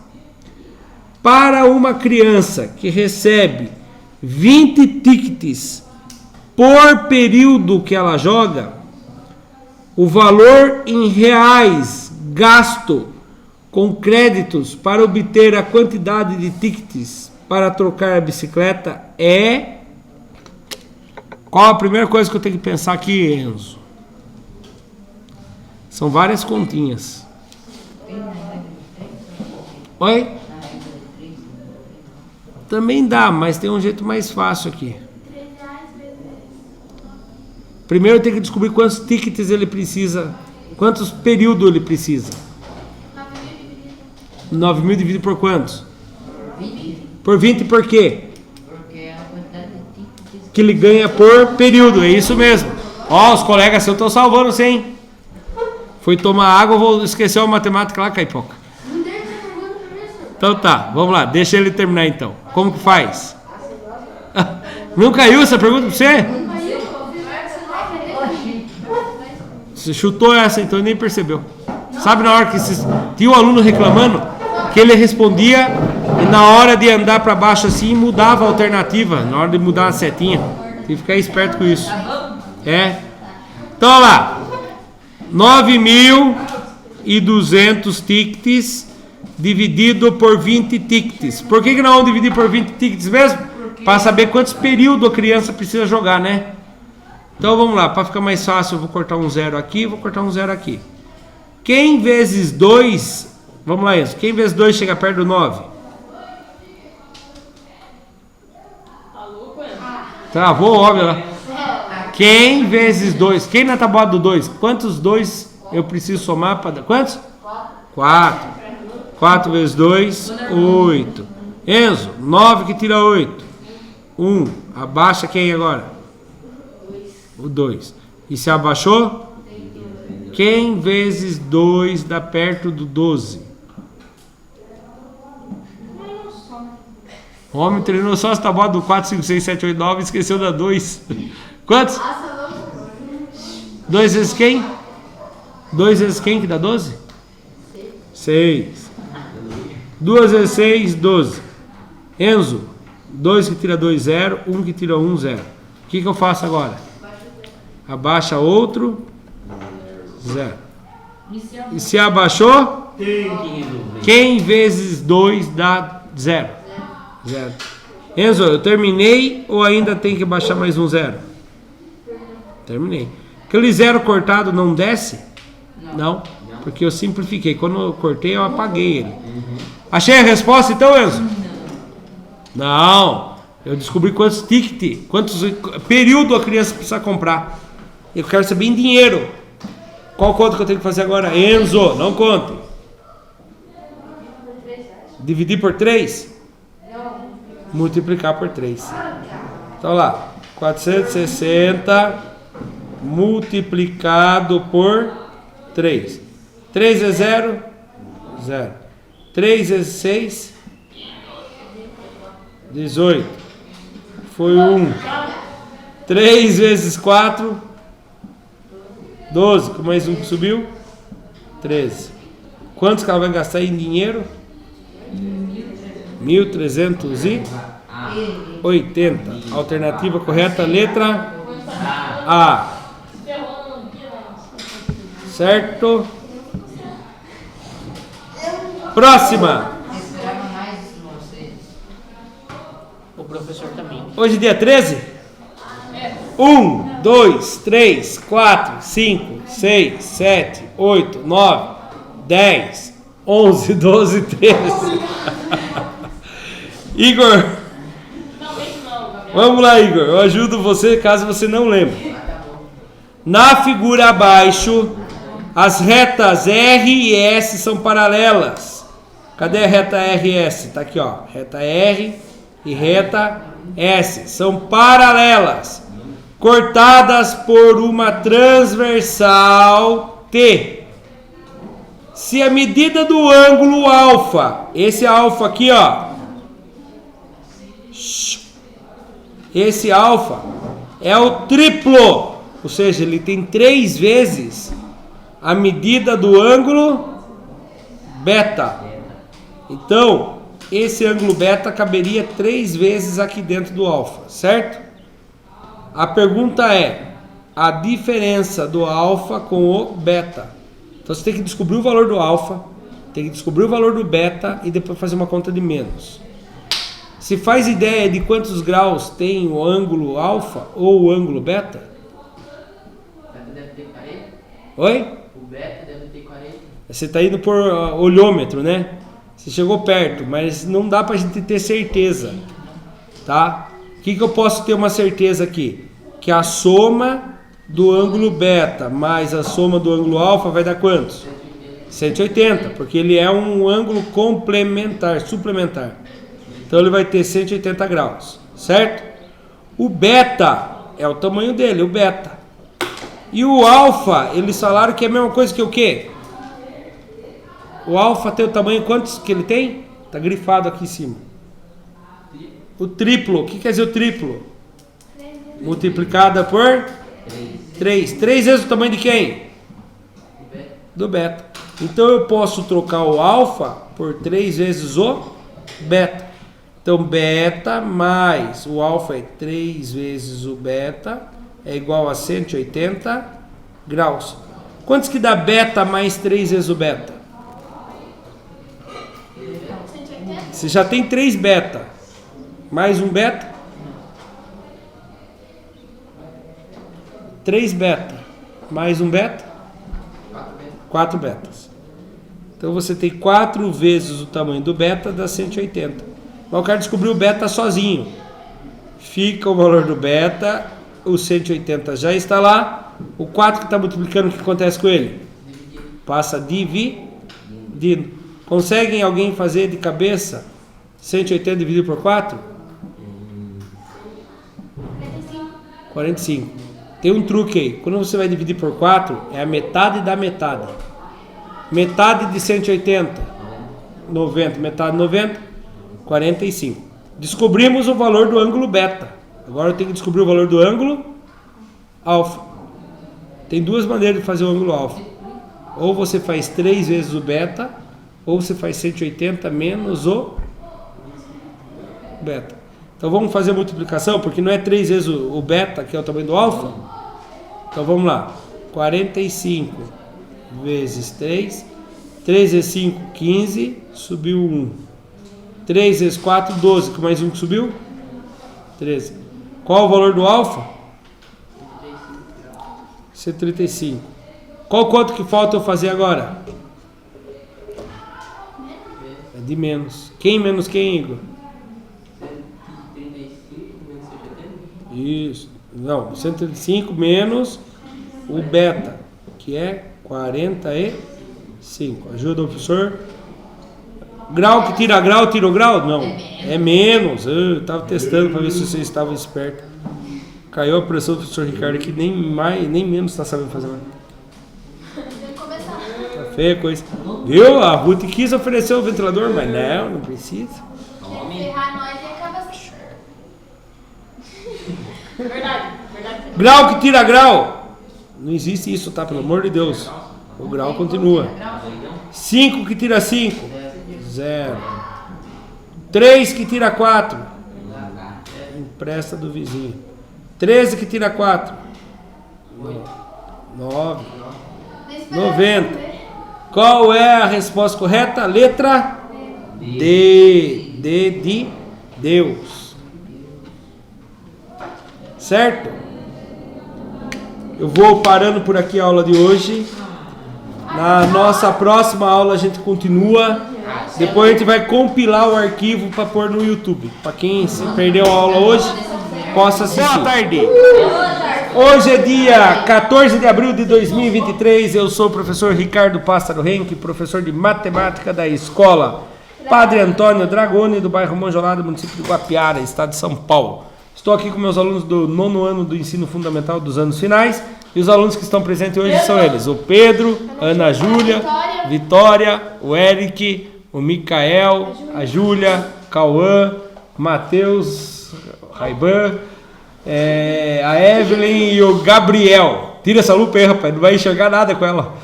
Para uma criança que recebe 20 tickets por período que ela joga, o valor em reais gasto com créditos para obter a quantidade de tickets para trocar a bicicleta é... Qual a primeira coisa que eu tenho que pensar aqui, Enzo? São várias continhas. Oi? Também dá, mas tem um jeito mais fácil aqui. Primeiro eu tenho que descobrir quantos tickets ele precisa, quantos períodos ele precisa. 9.000 dividido por quantos? 20. Por 20 por quê? Porque é a quantidade de tickets Que ele ganha por período, é isso mesmo. Ó, os colegas seus estão salvando você, hein? Fui tomar água, vou esquecer a matemática lá, Caipoca. Não deixa essa pergunta, professor. Então tá, vamos lá, deixa ele terminar então. Como que faz? Não caiu essa pergunta pra você? Aí, Você chutou essa, então nem percebeu. Sabe na hora que tinha um aluno reclamando que ele respondia e na hora de andar para baixo assim mudava a alternativa, na hora de mudar a setinha. Tem que ficar esperto com isso. É. Então olha lá. 9.200 tickets dividido por 20 tickets. Por que não vamos dividir por 20 tickets mesmo? Para saber quantos períodos a criança precisa jogar, né? Então vamos lá, para ficar mais fácil, eu vou cortar um zero aqui, vou cortar um zero aqui. Quem vezes 2, vamos lá, Enzo, quem vezes 2 chega perto do 9? Travou, óbvio lá. Quem vezes 2? Quem na tabuada do 2? Quantos 2 eu preciso somar para dar? Quantos? 4. 4 vezes 2, 8. Enzo, 9 que tira 8. 1. Abaixa quem agora? O 2. E se abaixou? Quem vezes 2 dá perto do 12? O homem treinou só as tabuadas do 4, 5, 6, 7, 8, 9 e esqueceu da 2. Quantos? 2 vezes quem? 2 vezes quem que dá 12? 6. 2 vezes 6, 12. Enzo, 2 que tira 2, 0. 1 que tira 1, 0. O que eu faço agora? Abaixa outro, 0. E se abaixou? Quem vezes 2 dá 0? 0. Enzo, eu terminei ou ainda tem que baixar mais um 0? Terminei. Aquele 0 cortado não desce? Não, porque eu simplifiquei. Quando eu cortei, eu apaguei ele. Achei a resposta então, Enzo? Não. Eu descobri quantos tickets, quantos períodos a criança precisa comprar. Eu quero saber em dinheiro. Qual conta que eu tenho que fazer agora? Enzo, não conte. Dividir por 3? Multiplicar por 3. Então lá, 460 multiplicado por 3. 3 vezes 0? 0. 3 vezes 6? 18. Foi 1. 3 vezes 4? 12. Com mais um que subiu? 13. Quantos que ela vai gastar em dinheiro? 1.380. Alternativa correta, letra A. Certo? Próxima. Eu esperava mais de vocês. O professor também. Hoje é dia 13? 1, 2, 3, 4, 5, 6, 7, 8, 9, 10, 11, 12, 13. Igor. Não, esse não, Gabriel. Vamos lá, Igor. Eu ajudo você caso você não lembre. Na figura abaixo, as retas R e S são paralelas. Cadê a reta R e S? Tá aqui, ó. Reta R e reta S. São paralelas. Cortadas por uma transversal T. Se a medida do ângulo alfa, esse alfa aqui, ó. Esse alfa é o triplo. Ou seja, ele tem 3 vezes a medida do ângulo beta. Então, esse ângulo beta caberia 3 vezes aqui dentro do alfa, certo? A pergunta é a diferença do alfa com o beta. Então, você tem que descobrir o valor do alfa, tem que descobrir o valor do beta e depois fazer uma conta de menos. Se faz ideia de quantos graus tem o ângulo alfa ou o ângulo beta? Deve ter 40. Oi? O beta deve ter 40. Você está indo por olhômetro, né? Você chegou perto, mas não dá para a gente ter certeza, tá? O que eu posso ter uma certeza aqui? Que a soma do ângulo beta mais a soma do ângulo alfa vai dar quantos? 180, porque ele é um ângulo complementar, suplementar. Então ele vai ter 180 graus, certo? O beta é o tamanho dele, o beta. E o alfa, eles falaram que é a mesma coisa que o quê? O alfa tem o tamanho, quantos que ele tem? Tá grifado aqui em cima. O triplo, o que quer dizer o triplo? Multiplicada por 3. 3 vezes o tamanho de quem? Do beta. Então eu posso trocar o alfa por 3 vezes o beta. Então beta mais o alfa é 3 vezes o beta é igual a 180 graus. Quantos que dá beta mais 3 vezes o beta? 180? Você já tem 3 beta. Mais um beta? 3 beta. Mais um beta? 4 betas. Então você tem 4 vezes o tamanho do beta, dá 180. Mas eu quero descobrir o beta sozinho. Fica o valor do beta, o 180 já está lá. O 4 que está multiplicando, o que acontece com ele? Passa dividindo. Conseguem alguém fazer de cabeça 180 dividido por 4? 45. Tem um truque aí. Quando você vai dividir por 4, é a metade da metade. Metade de 180, 90. Metade de 90, 45. Descobrimos o valor do ângulo beta. Agora eu tenho que descobrir o valor do ângulo alfa. Tem 2 maneiras de fazer o ângulo alfa. Ou você faz 3 vezes o beta, ou você faz 180 menos o beta. Então vamos fazer a multiplicação, porque não é 3 vezes o beta, que é o tamanho do alfa. Então vamos lá. 45 vezes 3. 3 vezes 5, 15. Subiu 1. 3 vezes 4, 12. Com mais um que subiu? 13. Qual o valor do alfa? 135. Qual quanto que falta eu fazer agora? É de menos. Quem menos quem, Igor? 135 menos 180? Isso. Não, 135 menos o beta, que é 45. Ajuda o professor. Grau que tira grau, tira o grau? Não, é menos. Eu estava testando para ver se vocês estavam espertos. Caiu a pressão do professor Ricardo que nem menos está sabendo fazer mais. Tem que começar. Tá feia a coisa. Viu? A Ruth quis oferecer o ventilador, mas não precisa. Quer ferrar nós e acaba assim. Verdade. Grau que tira grau. Não existe isso, tá? Pelo amor de Deus. O grau continua. 5 que tira 5. 0. 3 que tira 4. Empresta do vizinho. 13 que tira 4. 9. 90. Qual é a resposta correta? Letra D. D de Deus. Certo? Eu vou parando por aqui a aula de hoje. Na nossa próxima aula a gente continua. Depois a gente vai compilar o arquivo para pôr no YouTube. Para quem se perdeu a aula hoje, possa assistir. Boa tarde. Hoje é dia 14 de abril de 2023. Eu sou o professor Ricardo Pássaro Henke, professor de matemática da escola Padre Antônio Dragoni, do bairro Monjolado, município de Guapiara, estado de São Paulo. Estou aqui com meus alunos do 9º ano do ensino fundamental dos anos finais. E os alunos que estão presentes hoje são eles: o Pedro, a Ana Júlia, Vitória, o Eric, o Micael, a Júlia, Cauã, Matheus, Raiban, a Evelyn e o Gabriel. Tira essa lupa aí, rapaz, não vai enxergar nada com ela.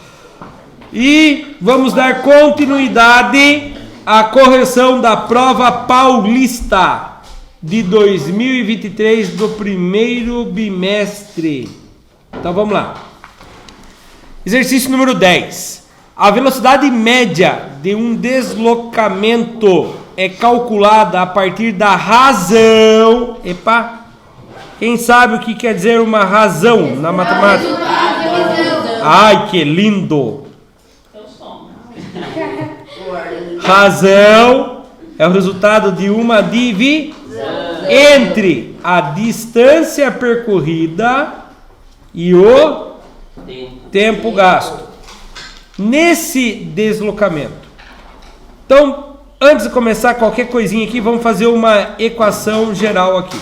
E vamos dar continuidade à correção da prova paulista de 2023 do primeiro bimestre. Então vamos lá. Exercício número 10. A velocidade média de um deslocamento é calculada a partir da razão. Epa! Quem sabe o que quer dizer uma razão na matemática? Ai, que lindo! Razão é o resultado de uma divisão entre a distância percorrida e o tempo gasto nesse deslocamento. Então, antes de começar qualquer coisinha aqui, vamos fazer uma equação geral aqui.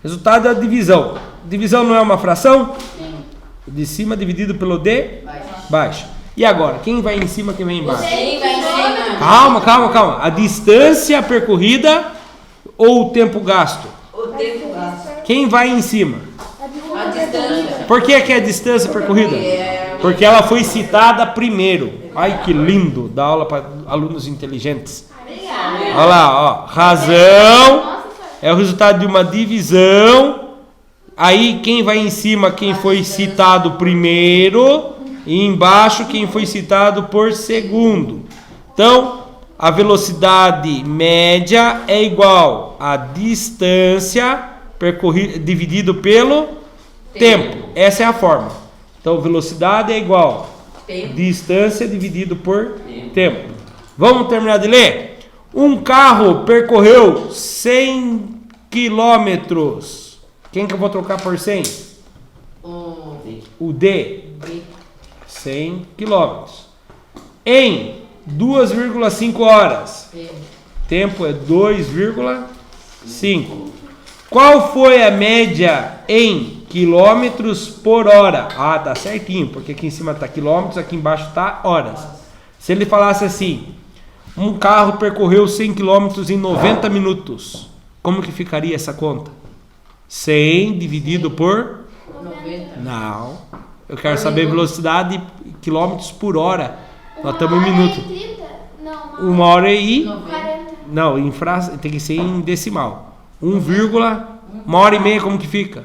Resultado é a divisão. Divisão não é uma fração? Sim. De cima dividido pelo de baixo. E agora, quem vai em cima, quem vai embaixo? Quem vai em cima? Calma. A distância percorrida ou o tempo gasto? O tempo gasto. Quem vai em cima? A distância. Por que é a distância percorrida? Porque ela foi citada primeiro. Ai, que lindo! Dá aula para alunos inteligentes. Olha lá, ó. Razão é o resultado de uma divisão. Aí quem vai em cima, quem foi citado primeiro. E embaixo, quem foi citado por segundo. Então, a velocidade média é igual a distância percorrida dividido pelo tempo. Essa é a fórmula. Então, velocidade é igual a distância dividido por tempo. Vamos terminar de ler? Um carro percorreu 100 quilômetros. Quem que eu vou trocar por 100? O D. 100 quilômetros. Em 2,5 horas. Tempo é 2,5. Qual foi a média em quilômetros por hora? Ah, tá certinho, porque aqui em cima tá quilômetros, aqui embaixo tá horas. Se ele falasse assim: um carro percorreu 100 quilômetros em 90 minutos. Como que ficaria essa conta? 100 dividido por 90. Não. Eu quero saber velocidade quilômetros por hora. Nós estamos em minuto. 1 hora e 40. não, tem que ser em decimal. 1 hora e meia, como que fica?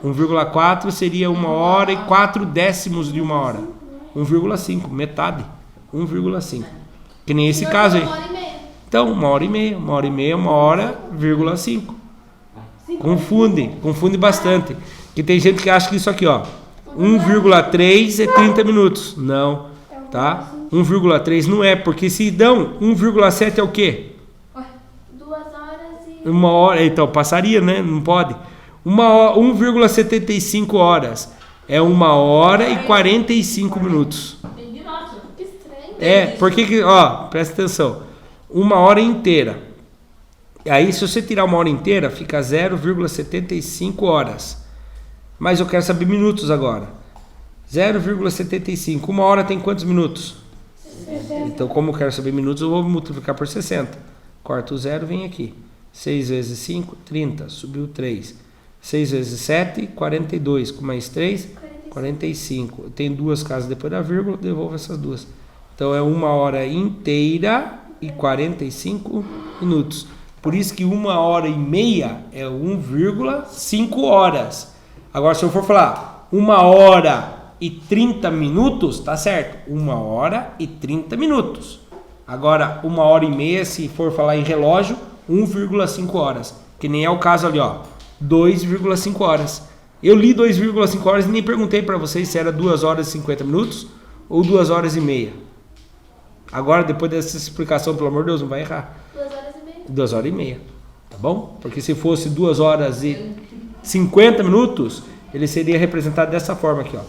1,4 seria 1 hora e 4 décimos de 1 hora. 1,5, metade. 1,5. Que nem esse caso aí. Então, 1 hora e meia, 1 hora,5. Confunde bastante. Porque tem gente que acha que isso aqui, ó, 1,3 é 30 minutos. Não, tá? 1,3 não é, porque se dão 1,7 é o quê? 2 horas e... 1 hora, então passaria, né? Não pode. 1,75 horas é 1 hora e 45 minutos. Nossa. Que estranho. Porque, ó, presta atenção. 1 hora inteira. E aí, se você tirar 1 hora inteira, fica 0,75 horas. Mas eu quero saber minutos agora. 0,75. 1 hora tem quantos minutos? 60. Então, como eu quero saber minutos, eu vou multiplicar por 60. Corta o 0, vem aqui. 6 vezes 5, 30. Subiu 3. 6 vezes 7, 42. Com mais 3, 45. Tem 2 casas depois da vírgula, devolvo essas 2. Então, é 1 hora inteira e 45 minutos. Por isso que 1 hora e meia é 1,5 horas. Agora, se eu for falar 1 hora e 30 minutos, tá certo? 1 hora e 30 minutos. Agora, 1 hora e meia, se for falar em relógio, 1,5 horas. Que nem é o caso ali, ó. 2,5 horas. Eu li 2,5 horas e nem perguntei para vocês se era 2 horas e 50 minutos ou 2 horas e meia? Agora, depois dessa explicação, pelo amor de Deus, não vai errar. 2 horas e meia. 2 horas e meia, tá bom? Porque se fosse 2 horas e 50 minutos, ele seria representado dessa forma aqui, ó.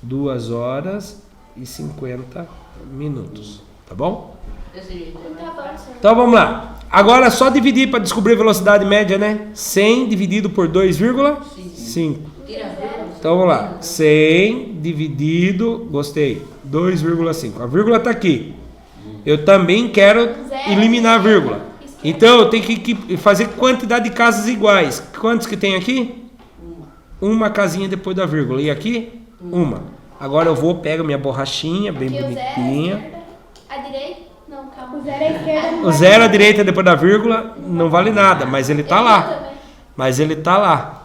2 horas e 50 minutos, tá bom? Desse jeito, né? Tá bom, senhor. Então vamos lá. Agora é só dividir para descobrir a velocidade média, né? 100 dividido por 2,5. Então vamos lá. 100 dividido, gostei, 2,5. A vírgula tá aqui. Eu também quero eliminar a vírgula. Então eu tenho que fazer quantidade de casas iguais. Quantos que tem aqui? Uma casinha depois da vírgula. E aqui? Uma. Agora eu pego minha borrachinha, bem Aqui o zero à bonitinha. esquerda. À direita? Não, calma. O zero à esquerda não O zero à direita depois da vírgula não vale nada, mas ele tá lá. também. Mas ele tá lá.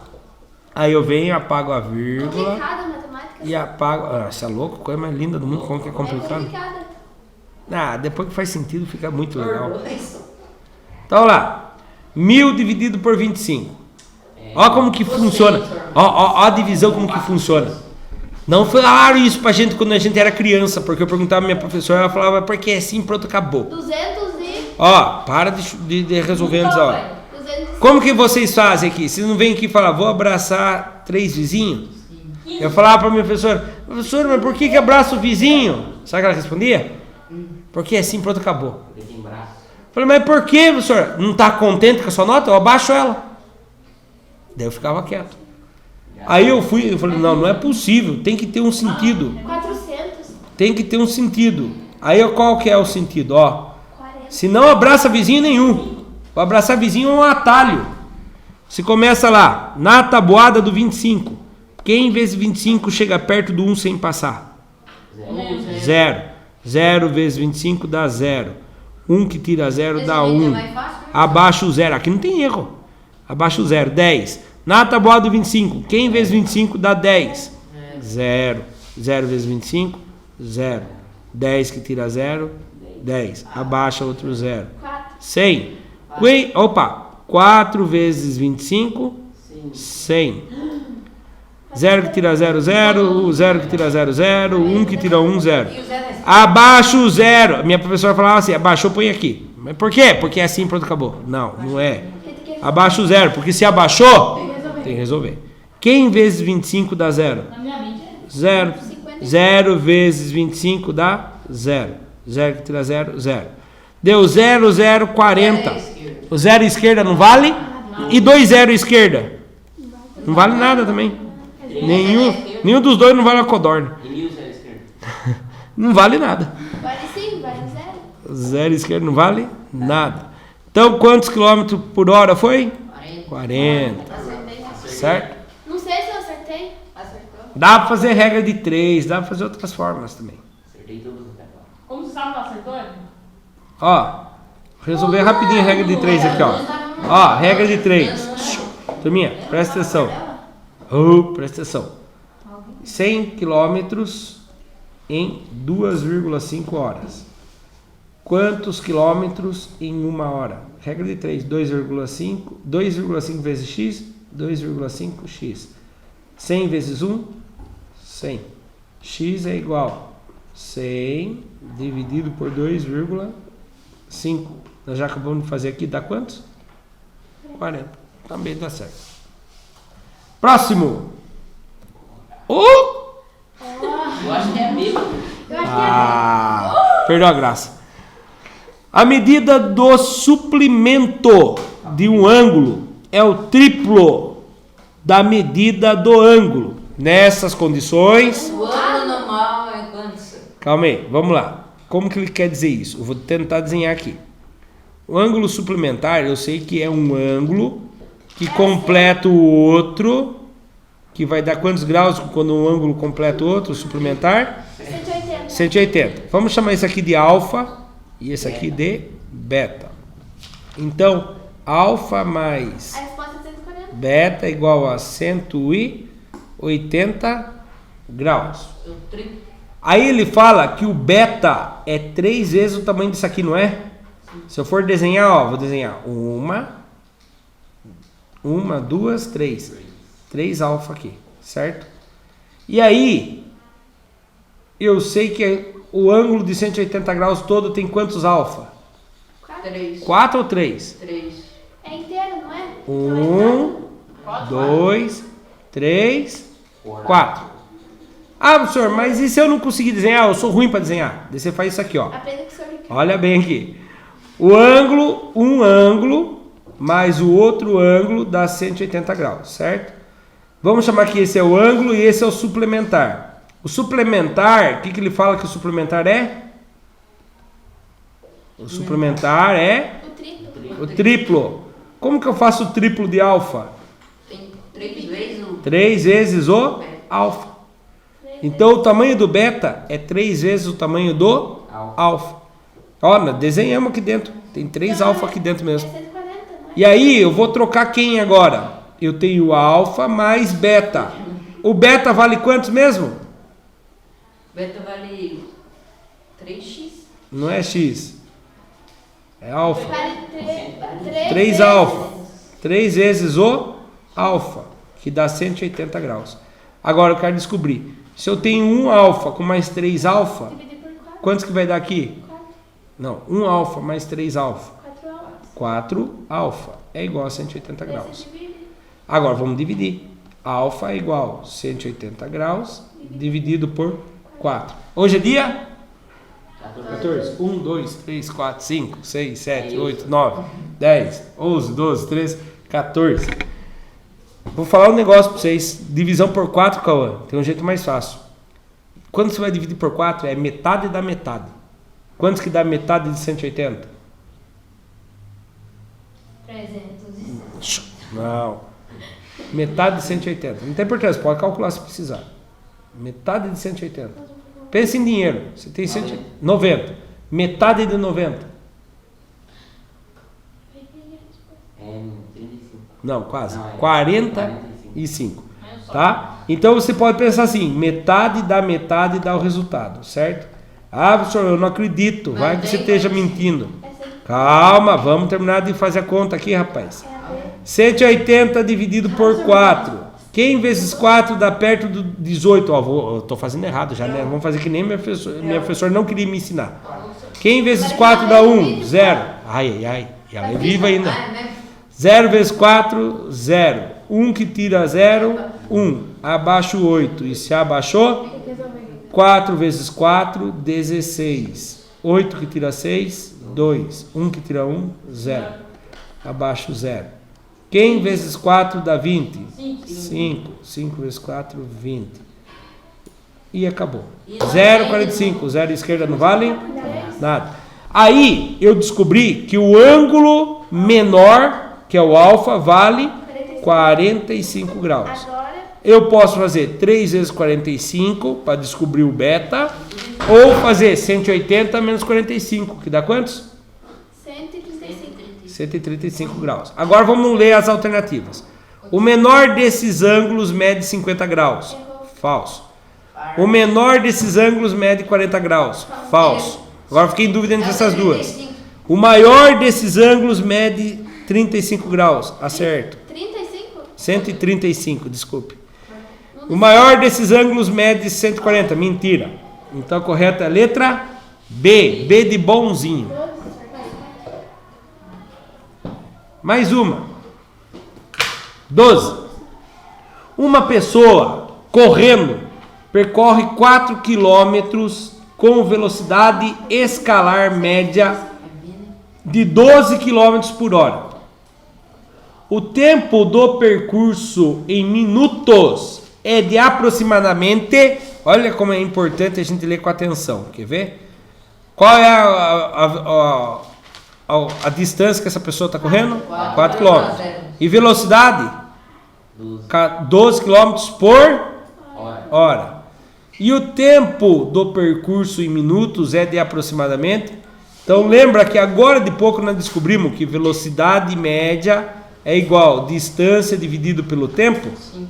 Aí eu venho, apago a vírgula Complicada a matemática. e apago. Ah, você é louco? Coisa mais linda do mundo, como que é É complicado? complicada. Ah, depois que faz sentido fica muito legal. Então vamos lá. 1000 dividido por 25. Ó como que funciona. Ó a divisão como que funciona. Não falaram isso pra gente quando a gente era criança, porque eu perguntava pra minha professora, ela falava, porque é assim, pronto, acabou. 200 e... Ó, para de resolver antes da hora. 200 Como que vocês fazem aqui? Vocês não vêm aqui e falam, vou abraçar 3 vizinhos? Eu falava pra minha professora, mas por que abraça o vizinho? Sabe o que ela respondia? Porque assim, pronto, acabou. Ele tem braço. Falei, mas por que, professor? Não tá contente com a sua nota? Eu abaixo ela. Daí eu ficava quieto. Aí eu falei, não é possível, tem que ter um sentido. 400. Tem que ter um sentido. Aí qual que é o sentido? Ó, 40. se não abraça vizinho nenhum. O abraçar vizinho é um atalho. Você começa lá, na tabuada do 25. Quem vezes 25 chega perto do 1 sem passar? 0. 0 vezes 25 dá 0. 1 que tira 0 dá 1. Abaixo o 0. Aqui não tem erro. Abaixo o 0. 10. Na tabuada do 25. Quem vezes 25 dá 10? 0. 0 vezes 25, 0. 10 que tira 0, 10. Abaixa outro 0. 100. Opa. 4 vezes 25, 100. 0 que tira 0, 0. 0 que tira 0, 0. 1 que tira 1, 0. Abaixo o 0. Minha professora falava assim, abaixou, põe aqui. Mas por quê? Porque é assim, pronto, acabou. Não, não é. Abaixo o 0, porque se abaixou, tem que resolver. Quem vezes 25 dá 0? Na minha mente é 0. 0 vezes 25 dá 0. 0 que tira 0, 0. Deu 0, 0, 40. O 0 esquerda não vale? E 2 0 esquerda? Não vale nada também. Nenhum dos dois não vale a codorna. E 1000 zero esquerda. Não vale nada. Vale sim, vale 0. 0 esquerda não vale nada. Então quantos quilômetros por hora foi? 40. Acertei. Certo? Não sei se eu acertei. Acertou. Dá pra fazer regra de 3, dá pra fazer outras formas também. Acertei todos até agora. Como você sabe que ela acertou? Edson? Ó, resolver rapidinho a regra de 3 aqui, ó. Ó, regra de 3. Turminha, presta atenção. Presta atenção. 100 quilômetros em 2,5 horas. Quantos quilômetros em 1 hora? Regra de 3, 2,5 vezes x, 2,5x. 100 vezes 1, 100. X é igual 100 dividido por 2,5. Nós já acabamos de fazer aqui, dá quantos? 40. Também dá certo. Próximo. Eu acho que é amigo. Perdeu a graça. A medida do suplemento de um ângulo é o triplo da medida do ângulo. Nessas condições... O ângulo normal é quantos? Calma aí, vamos lá. Como que ele quer dizer isso? Eu vou tentar desenhar aqui. O ângulo suplementar, eu sei que é um ângulo que completa o outro, que vai dar quantos graus quando um ângulo completa o outro, suplementar? 180. 180. Vamos chamar isso aqui de alfa e esse aqui de beta. Então, alfa mais A resposta é 140. beta é igual a 180 graus. Eu tri... Aí ele fala que o beta é 3 vezes o tamanho disso aqui, não é? Se eu for desenhar, ó, vou desenhar uma, 2, 3. 3 alfa aqui, certo? E aí, eu sei que o ângulo de 180 graus todo tem quantos alfa? 3. 4 ou 3? 3. É inteiro, não é? 1, 2, 3, 4. Ah, professor, mas e se eu não conseguir desenhar? Eu sou ruim para desenhar. Daí você faz isso aqui, ó. Aprenda com o senhor Ricardo. Olha bem aqui. O ângulo, um ângulo, mais o outro ângulo dá 180 graus, certo? Vamos chamar que esse é o ângulo e esse é o suplementar. O suplementar, o que ele fala que o suplementar é? O suplementar é O triplo. o triplo. Como que eu faço o triplo de alfa? Tem 3 vezes o 3 vezes o alfa. Então o tamanho do beta é 3 vezes o tamanho do alfa. Olha, desenhamos aqui dentro. Tem 3 alfa aqui dentro É mesmo. 140, não é? E aí eu vou trocar quem agora? Eu tenho alfa mais beta. O beta vale quantos mesmo? beta vale 3x. Não é x. É alfa. Vale 3 3 alfa. 3 vezes o alfa, que dá 180 graus. Agora eu quero descobrir. Se eu tenho 1 alfa com mais 3 alfa, Dividir por 4. quantos que vai dar aqui? 4. Não, 1 alfa mais 3 alfa. 4 alfas. 4 alfa é igual a 180 graus. Esse divide. Agora vamos dividir. Alfa é igual a 180 graus dividido por 4. Hoje é dia 14. 1, 2, 3, 4, 5, 6, 7, 8, 9, 10, 11, 12, 13, 14. Vou falar um negócio para vocês. Divisão por 4, Cauã. Tem um jeito mais fácil. Quando você vai dividir por 4, é metade da metade. Quantos que dá metade de 180? 306. Não. Metade de 180. Não tem importância, pode calcular se precisar. Metade de 180. Pensa em dinheiro. Você tem 190. Metade de 90. É 35. Não, quase. Não, é 45. Tá? Então você pode pensar assim: metade dá o resultado, certo? Ah, professor, eu não acredito. Vai que você esteja mentindo. Calma, vamos terminar de fazer a conta aqui, rapaz. 180 dividido por 4. Quem vezes 4 dá perto do 18? Ó, eu tô fazendo errado já, né? Vamos fazer que nem minha professora não queria me ensinar. Quem vezes 4 dá 1? 0. Ai. Ela é viva ainda. 0 vezes 4, 0. 1 que tira 0, 1. Abaixo 8. E se abaixou? 4 vezes 4, 16. 8 que tira 6, 2. 1 que tira 1, 0. Abaixo 0. Quem vezes 4 dá 20? 5. 5 vezes 4, 20. E acabou. 0,45. 0 à esquerda não vale? Nada. Aí eu descobri que o ângulo menor, que é o alfa, vale 45 graus. Agora, Eu posso fazer 3 vezes 45 para descobrir o beta, ou fazer 180 menos 45, que dá quantos? 135. 135 graus. Agora vamos ler as alternativas. O menor desses ângulos mede 50 graus. Falso. O menor desses ângulos mede 40 graus. Falso. Agora fiquei em dúvida entre essas duas. O maior desses ângulos mede 35 graus. Acerto. 35? 135, desculpe. O maior desses ângulos mede 140. Mentira. Então a correta é a letra B. B de bonzinho. Mais uma. 12. Uma pessoa correndo percorre 4 quilômetros com velocidade escalar média de 12 km por hora. O tempo do percurso em minutos é de aproximadamente... Olha como é importante a gente ler com atenção. Quer ver? Qual é a distância que essa pessoa está correndo? 4 km. E velocidade? 12 km por hora. E o tempo do percurso em minutos é de aproximadamente... Então lembra que agora de pouco nós descobrimos que velocidade média é igual distância dividido pelo tempo? Sim.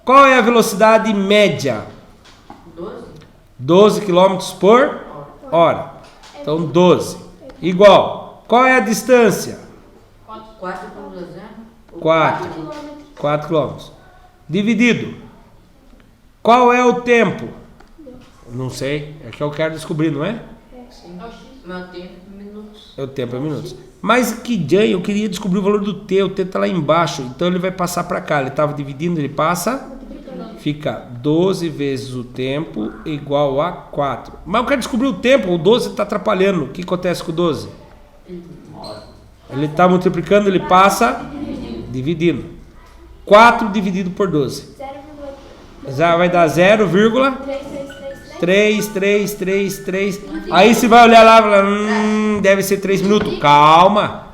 Qual é a velocidade média? 12 km por hora. Então 12. Igual. Qual é a distância? 4. 4 km. Dividido. Qual é o tempo? Não sei. É que eu quero descobrir, não é? Meu tempo em minutos. É o tempo em minutos. Mas que Jay, eu queria descobrir o valor do T. O T tá lá embaixo. Então ele vai passar para cá. Ele estava dividindo, ele passa. Fica 12 vezes o tempo igual a 4. Mas eu quero descobrir o tempo. O 12 está atrapalhando. O que acontece com o 12? Ele está multiplicando, ele passa dividindo. 4 dividido por 12. 0,3. Já vai dar 0,3333. Aí você vai olhar lá e falar, deve ser 3 minutos. Calma.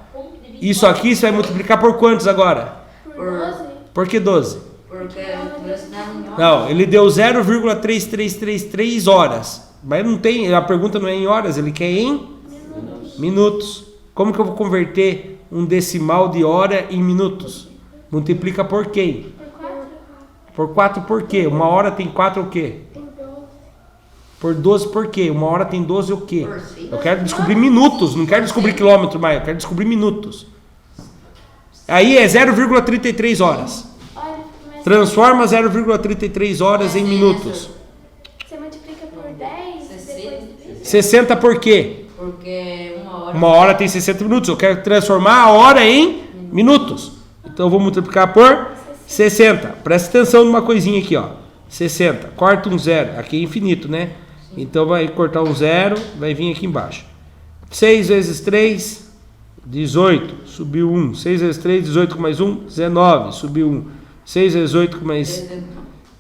Isso aqui você vai multiplicar por quantos agora? Por 12. Por que 12? Porque velocidade em horas. Não, ele deu 0,3333 horas. Mas não tem, a pergunta não é em horas, ele quer em minutos. Como que eu vou converter um decimal de hora em minutos? Multiplica por quem? Por 4. Por 4 por quê? Uma hora tem 4 o quê? Tem 12. Por 12 por quê? Uma hora tem 12 o quê? Por 6. Eu quero descobrir minutos, não quero descobrir quilômetro mais, eu quero descobrir minutos. Aí é 0,33 horas. Olha, mas Transforma 0,33 horas em minutos. você multiplica por 10, 60. depois divide. 60 por quê? Porque uma hora. Uma hora tem 60 minutos. Eu quero transformar a hora em minutos. Então eu vou multiplicar por 60. Presta atenção numa coisinha aqui, ó. 60. Corta um zero. Aqui é infinito, né? Então vai cortar um zero, vai vir aqui embaixo. 6 vezes 3, 18. Subiu 1. 6 vezes 3, 18 com mais 1, 19. Subiu 1. 6 vezes 8 com mais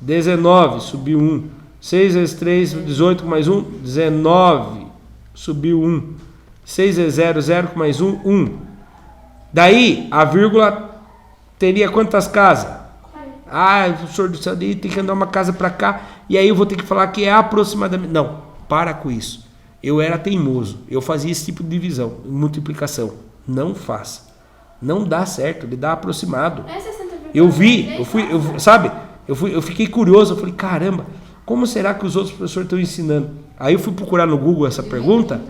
19. Subiu 1. 6 vezes 3, 18 com mais 1, 19. Subiu 1. 6 vezes 0, 0 com mais 1, 1. Daí, a vírgula teria quantas casas? Ah, professor do céu, tem que andar uma casa para cá. E aí eu vou ter que falar que é aproximadamente. Não, para com isso. Eu era teimoso. Eu fazia esse tipo de divisão, multiplicação. Não faça. Não dá certo, ele dá aproximado. É 60,3. Eu vi, sabe? Eu fiquei curioso, eu falei, caramba, como será que os outros professores estão ensinando? Aí eu fui procurar no Google essa pergunta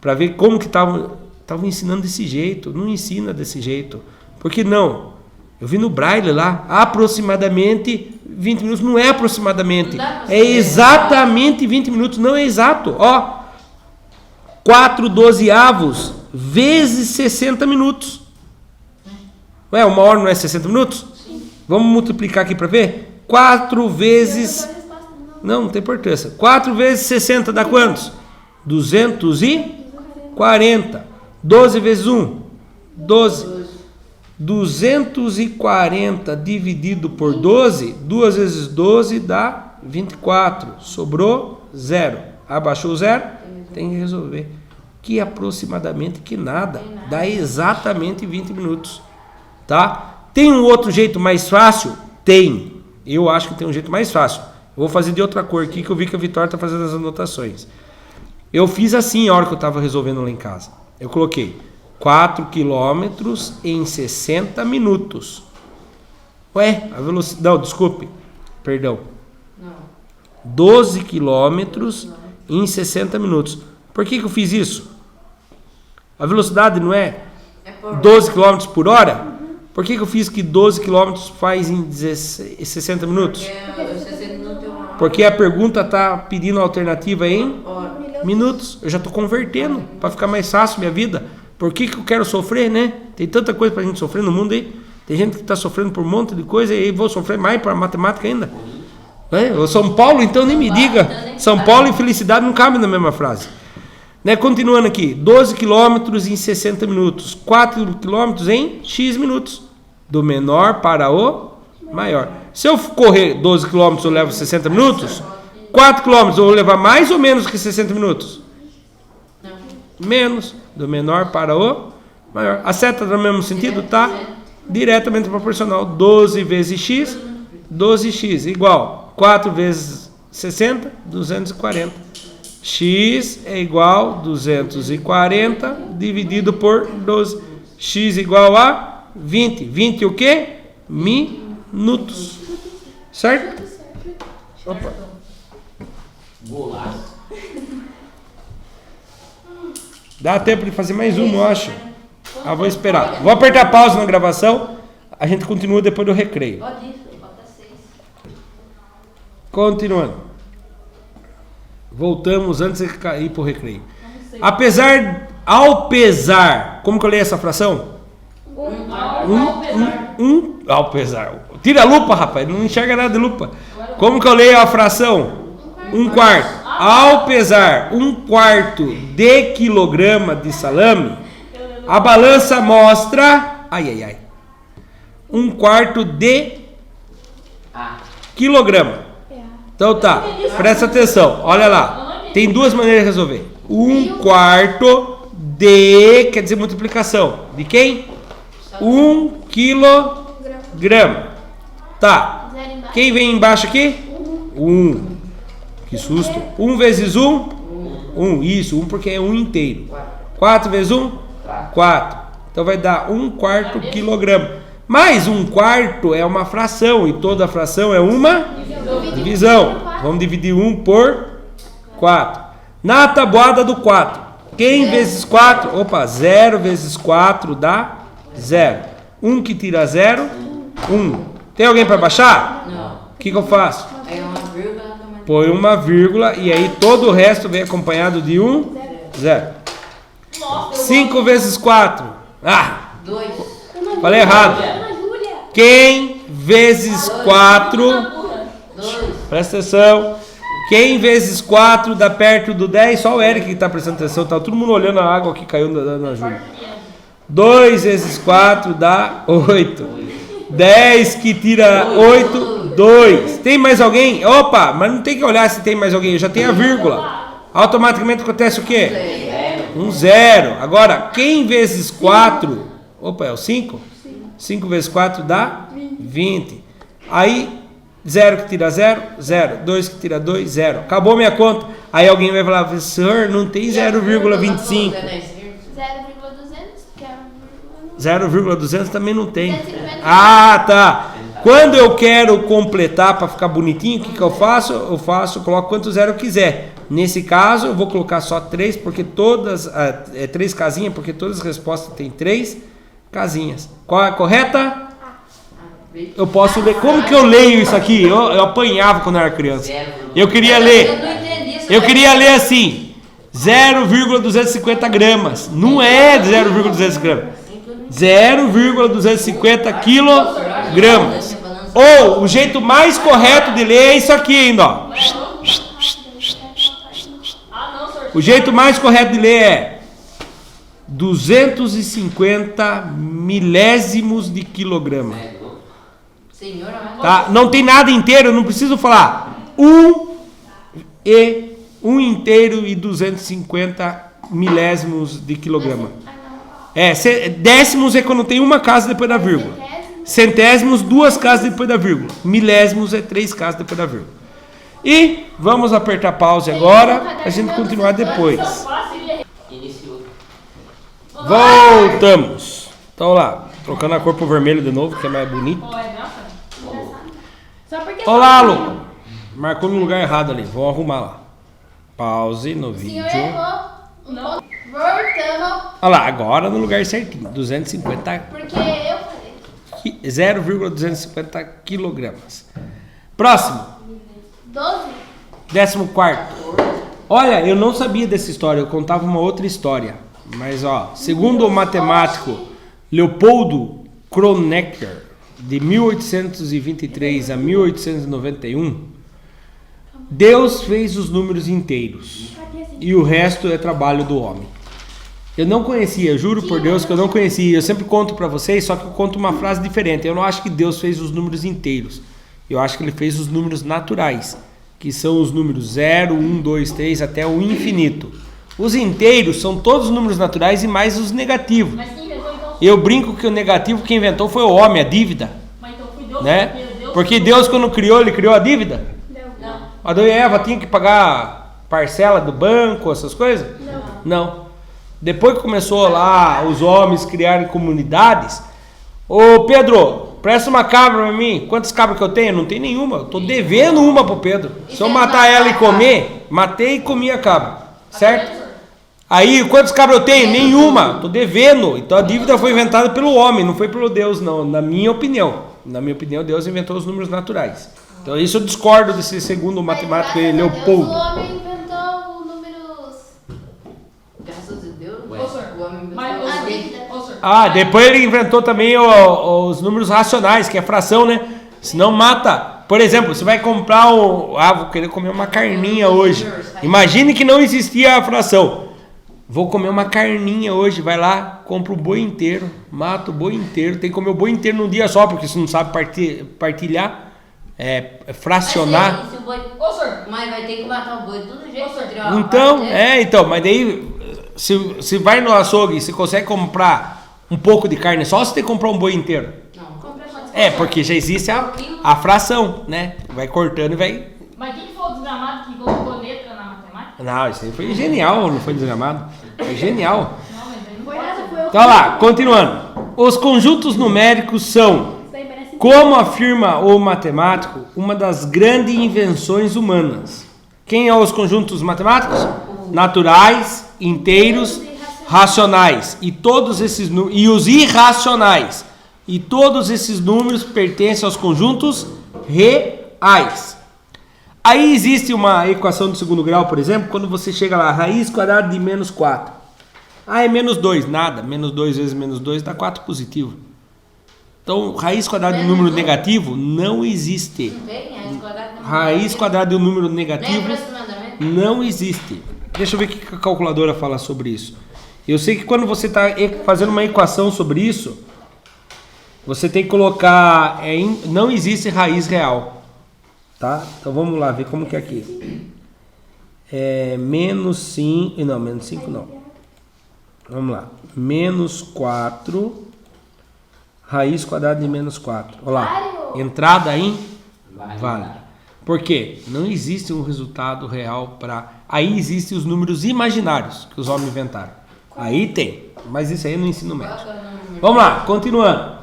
para ver como que estavam ensinando desse jeito. Não ensina desse jeito. Por que não? Eu vi no Braille lá, aproximadamente 20 minutos. Não é aproximadamente, é exatamente 20 minutos. Não é exato. Ó, 4 dozeavos vezes 60 minutos. Ué, uma hora não é 60 minutos? Sim. Vamos multiplicar aqui para ver? 4 vezes... Não tem importância. 4 vezes 60 dá quantos? 240. 12 vezes 1? 12. 240 dividido por 12, 2 vezes 12 dá 24. Sobrou 0. Abaixou o 0? Tem que resolver. Que aproximadamente que nada. Dá exatamente 20 minutos. Tá? Tem um outro jeito mais fácil? Tem. Eu acho que tem um jeito mais fácil. Eu vou fazer de outra cor aqui que eu vi que a Vitória está fazendo as anotações. Eu fiz assim a hora que eu estava resolvendo lá em casa. Eu coloquei 4 quilômetros em 60 minutos. Ué, a velocidade... Não, desculpe. Perdão. 12 quilômetros em 60 minutos. Por que eu fiz isso? A velocidade não é 12 quilômetros por hora? Por que eu fiz que 12 quilômetros faz em 60 minutos? Porque a pergunta está pedindo alternativa em minutos. Eu já estou convertendo para ficar mais fácil minha vida. Por que eu quero sofrer, né? Tem tanta coisa para a gente sofrer no mundo aí. Tem gente que está sofrendo por um monte de coisa e vou sofrer mais para matemática ainda. É? São Paulo, então nem me diga. São Paulo e felicidade não cabem na mesma frase. Né? Continuando aqui. 12 quilômetros em 60 minutos. 4 quilômetros em X minutos. Do menor para o maior. Se eu correr 12 quilômetros eu levo 60 minutos. 4 quilômetros eu vou levar mais ou menos que 60 minutos? Menos. Do menor para o maior. A seta no mesmo sentido? Tá diretamente proporcional. 12 vezes x, 12x igual 4 vezes 60, 240. X é igual a 240 dividido por 12. X igual a 20. 20 o quê? Minutos. Certo? Opa. Golaço. Dá tempo de fazer mais uma, eu acho. Ah, vou esperar. Vou apertar pausa na gravação. A gente continua depois do recreio. Pode ir, bota 6. Continuando. Voltamos antes de ir pro recreio. Ao pesar, como que eu leio essa fração? Ao pesar. Tira a lupa, rapaz, não enxerga nada de lupa. Como que eu leio a fração? 1/4. Ao pesar 1/4 de quilograma de salame, a balança mostra 1/4 de quilograma. Então tá, presta atenção, olha lá. Tem duas maneiras de resolver. 1/4 de, quer dizer multiplicação. De quem? 1 quilograma. Tá. Quem vem embaixo aqui? 1. Que susto. 1 vezes 1? 1. Isso, 1 porque é 1 inteiro. 4 vezes 1? 4. Então vai dar 1/4 quilograma. Mas 1/4 é uma fração e toda fração é uma divisão. Vamos dividir 1 por 4. Na tabuada do 4, quem vezes 4? Opa, 0 vezes 4 dá 0. 1 que tira 0, 1. Tem alguém para baixar? Não. O que eu faço? Aí uma vírgula. Põe uma vírgula e aí todo o resto vem acompanhado de 1, 0. 5 vezes 4. 2. Falei errado. Quem vezes 4? 2. Presta atenção. Quem vezes 4 dá perto do 10? Só o Eric que está prestando atenção. Tá todo mundo olhando a água que caiu na Júlia. 2 vezes 4 dá 8. 10 que tira 8, 2. Tem mais alguém? Opa, mas não tem que olhar se tem mais alguém. Eu já tenho a vírgula. Automaticamente acontece o quê? 0. Agora, quem vezes 4? Opa, é o 5? 5 vezes 4 dá 20. Aí, 0 que tira 0, 0. 2 que tira 2, 0. Acabou minha conta. Aí alguém vai falar, professor, não tem 0,25. 0,200 também não tem. 250. Ah, tá. Quando eu quero completar para ficar bonitinho, o que eu faço? Coloco quanto zero eu quiser. Nesse caso, eu vou colocar só 3, porque todas, 3 casinhas, porque todas as respostas têm 3 casinhas. Qual é a correta? Eu posso ler. Como que eu leio isso aqui? Eu apanhava quando eu era criança. Eu queria ler. Eu queria ler assim: 0,250 gramas. Não é 0,250 gramas. 0,250 quilogramas. Ou o jeito mais correto de ler é isso aqui ainda, ó. O jeito mais correto de ler é 250 milésimos de quilograma. Tá? Não tem nada inteiro, eu não preciso falar. 1 inteiro e 250 milésimos de quilograma. Décimos é quando tem uma casa depois da vírgula. Centésimos, 2 casas depois da vírgula. Milésimos é 3 casas depois da vírgula. E vamos apertar pause agora, a gente continuar depois. Voltamos. Então lá, trocando a cor pro vermelho de novo, que é mais bonito. Olá, Lu. Marcou no lugar errado ali, vamos arrumar lá. Pause no vídeo. Voltamos. Olha lá, agora no lugar certinho, 250. Porque eu falei. 0,250 quilogramas. Próximo. 14º. Olha, eu não sabia dessa história, eu contava uma outra história. Mas ó, segundo o matemático Leopoldo Kronecker, de 1823 a 1891, Deus fez os números inteiros e o resto é trabalho do homem. Eu não conhecia, juro por Deus que eu não conhecia. Eu sempre conto para vocês, só que eu conto uma frase diferente. Eu não acho que Deus fez os números inteiros. Eu acho que Ele fez os números naturais, que são os números 0, 1, 2, 3 até o infinito. Os inteiros são todos os números naturais e mais os negativos. Mas quem inventou então? Eu brinco que o negativo quem inventou foi o homem, a dívida. Mas então foi Deus, Né? Porque Deus quando criou, Ele criou a dívida? Não. Adão e Eva tinham que pagar parcela do banco, essas coisas? Não. Depois que começou lá os homens criarem comunidades, ô Pedro, presta uma cabra pra mim. Quantas cabras que eu tenho? Não tem nenhuma. Eu tô devendo uma pro Pedro. Se eu matar ela e comer, matei e comi a cabra. Certo? Aí, quantas cabras eu tenho? Nenhuma. Tô devendo. Então a dívida foi inventada pelo homem, não foi pelo Deus, não. Na minha opinião. Na minha opinião, Deus inventou os números naturais. Então isso eu discordo desse segundo matemático Leopoldo. O homem inventou Ah, depois ele inventou também os números racionais, que é fração, né? Senão mata. Por exemplo, você vai comprar vou querer comer uma carninha hoje. Imagine que não existia a fração. Vou comer uma carninha hoje. Vai lá, compra o boi inteiro, mata o boi inteiro. Tem que comer o boi inteiro num dia só, porque você não sabe partilhar, fracionar. Mas, se o boi... Ô, senhor. Mas vai ter que matar o boi de todo jeito. Ô, senhor. Então, mas daí, se vai no açougue, você consegue comprar um pouco de carne só, você tem que comprar um boi inteiro. Porque já existe a fração, né? Vai cortando e vai... Mas quem foi o desgramado que colocou letra na matemática? Não, isso aí foi genial, não foi desgramado. Foi genial. Não, mas aí não Foi pode. nada, foi eu. Então lá, continuando. Os conjuntos numéricos são, Isso aí parece... como afirma o matemático, uma das grandes invenções humanas. Quem são os conjuntos matemáticos? Naturais, inteiros, racionais. E todos esses e os irracionais. E todos esses números pertencem aos conjuntos reais. Aí existe uma equação do segundo grau, por exemplo, quando você chega lá, raiz quadrada de menos 4. Ah, é menos 2. Nada. Menos 2 vezes menos 2 dá 4 positivo. Então, raiz quadrada de um número negativo não existe. Raiz quadrada de um número negativo não existe. Deixa eu ver o que a calculadora fala sobre isso. Eu sei que quando você está fazendo uma equação sobre isso, você tem que colocar, não existe raiz real, tá? Então vamos lá, ver como que é aqui. Menos 5, não, menos 5 não. Vamos lá, menos 4, raiz quadrada de menos 4. Olha lá, entrada em vale. Por quê? Não existe um resultado real para... Aí existem os números imaginários que os homens inventaram. Aí tem, mas isso aí é no ensino médio. Vamos lá, continuando.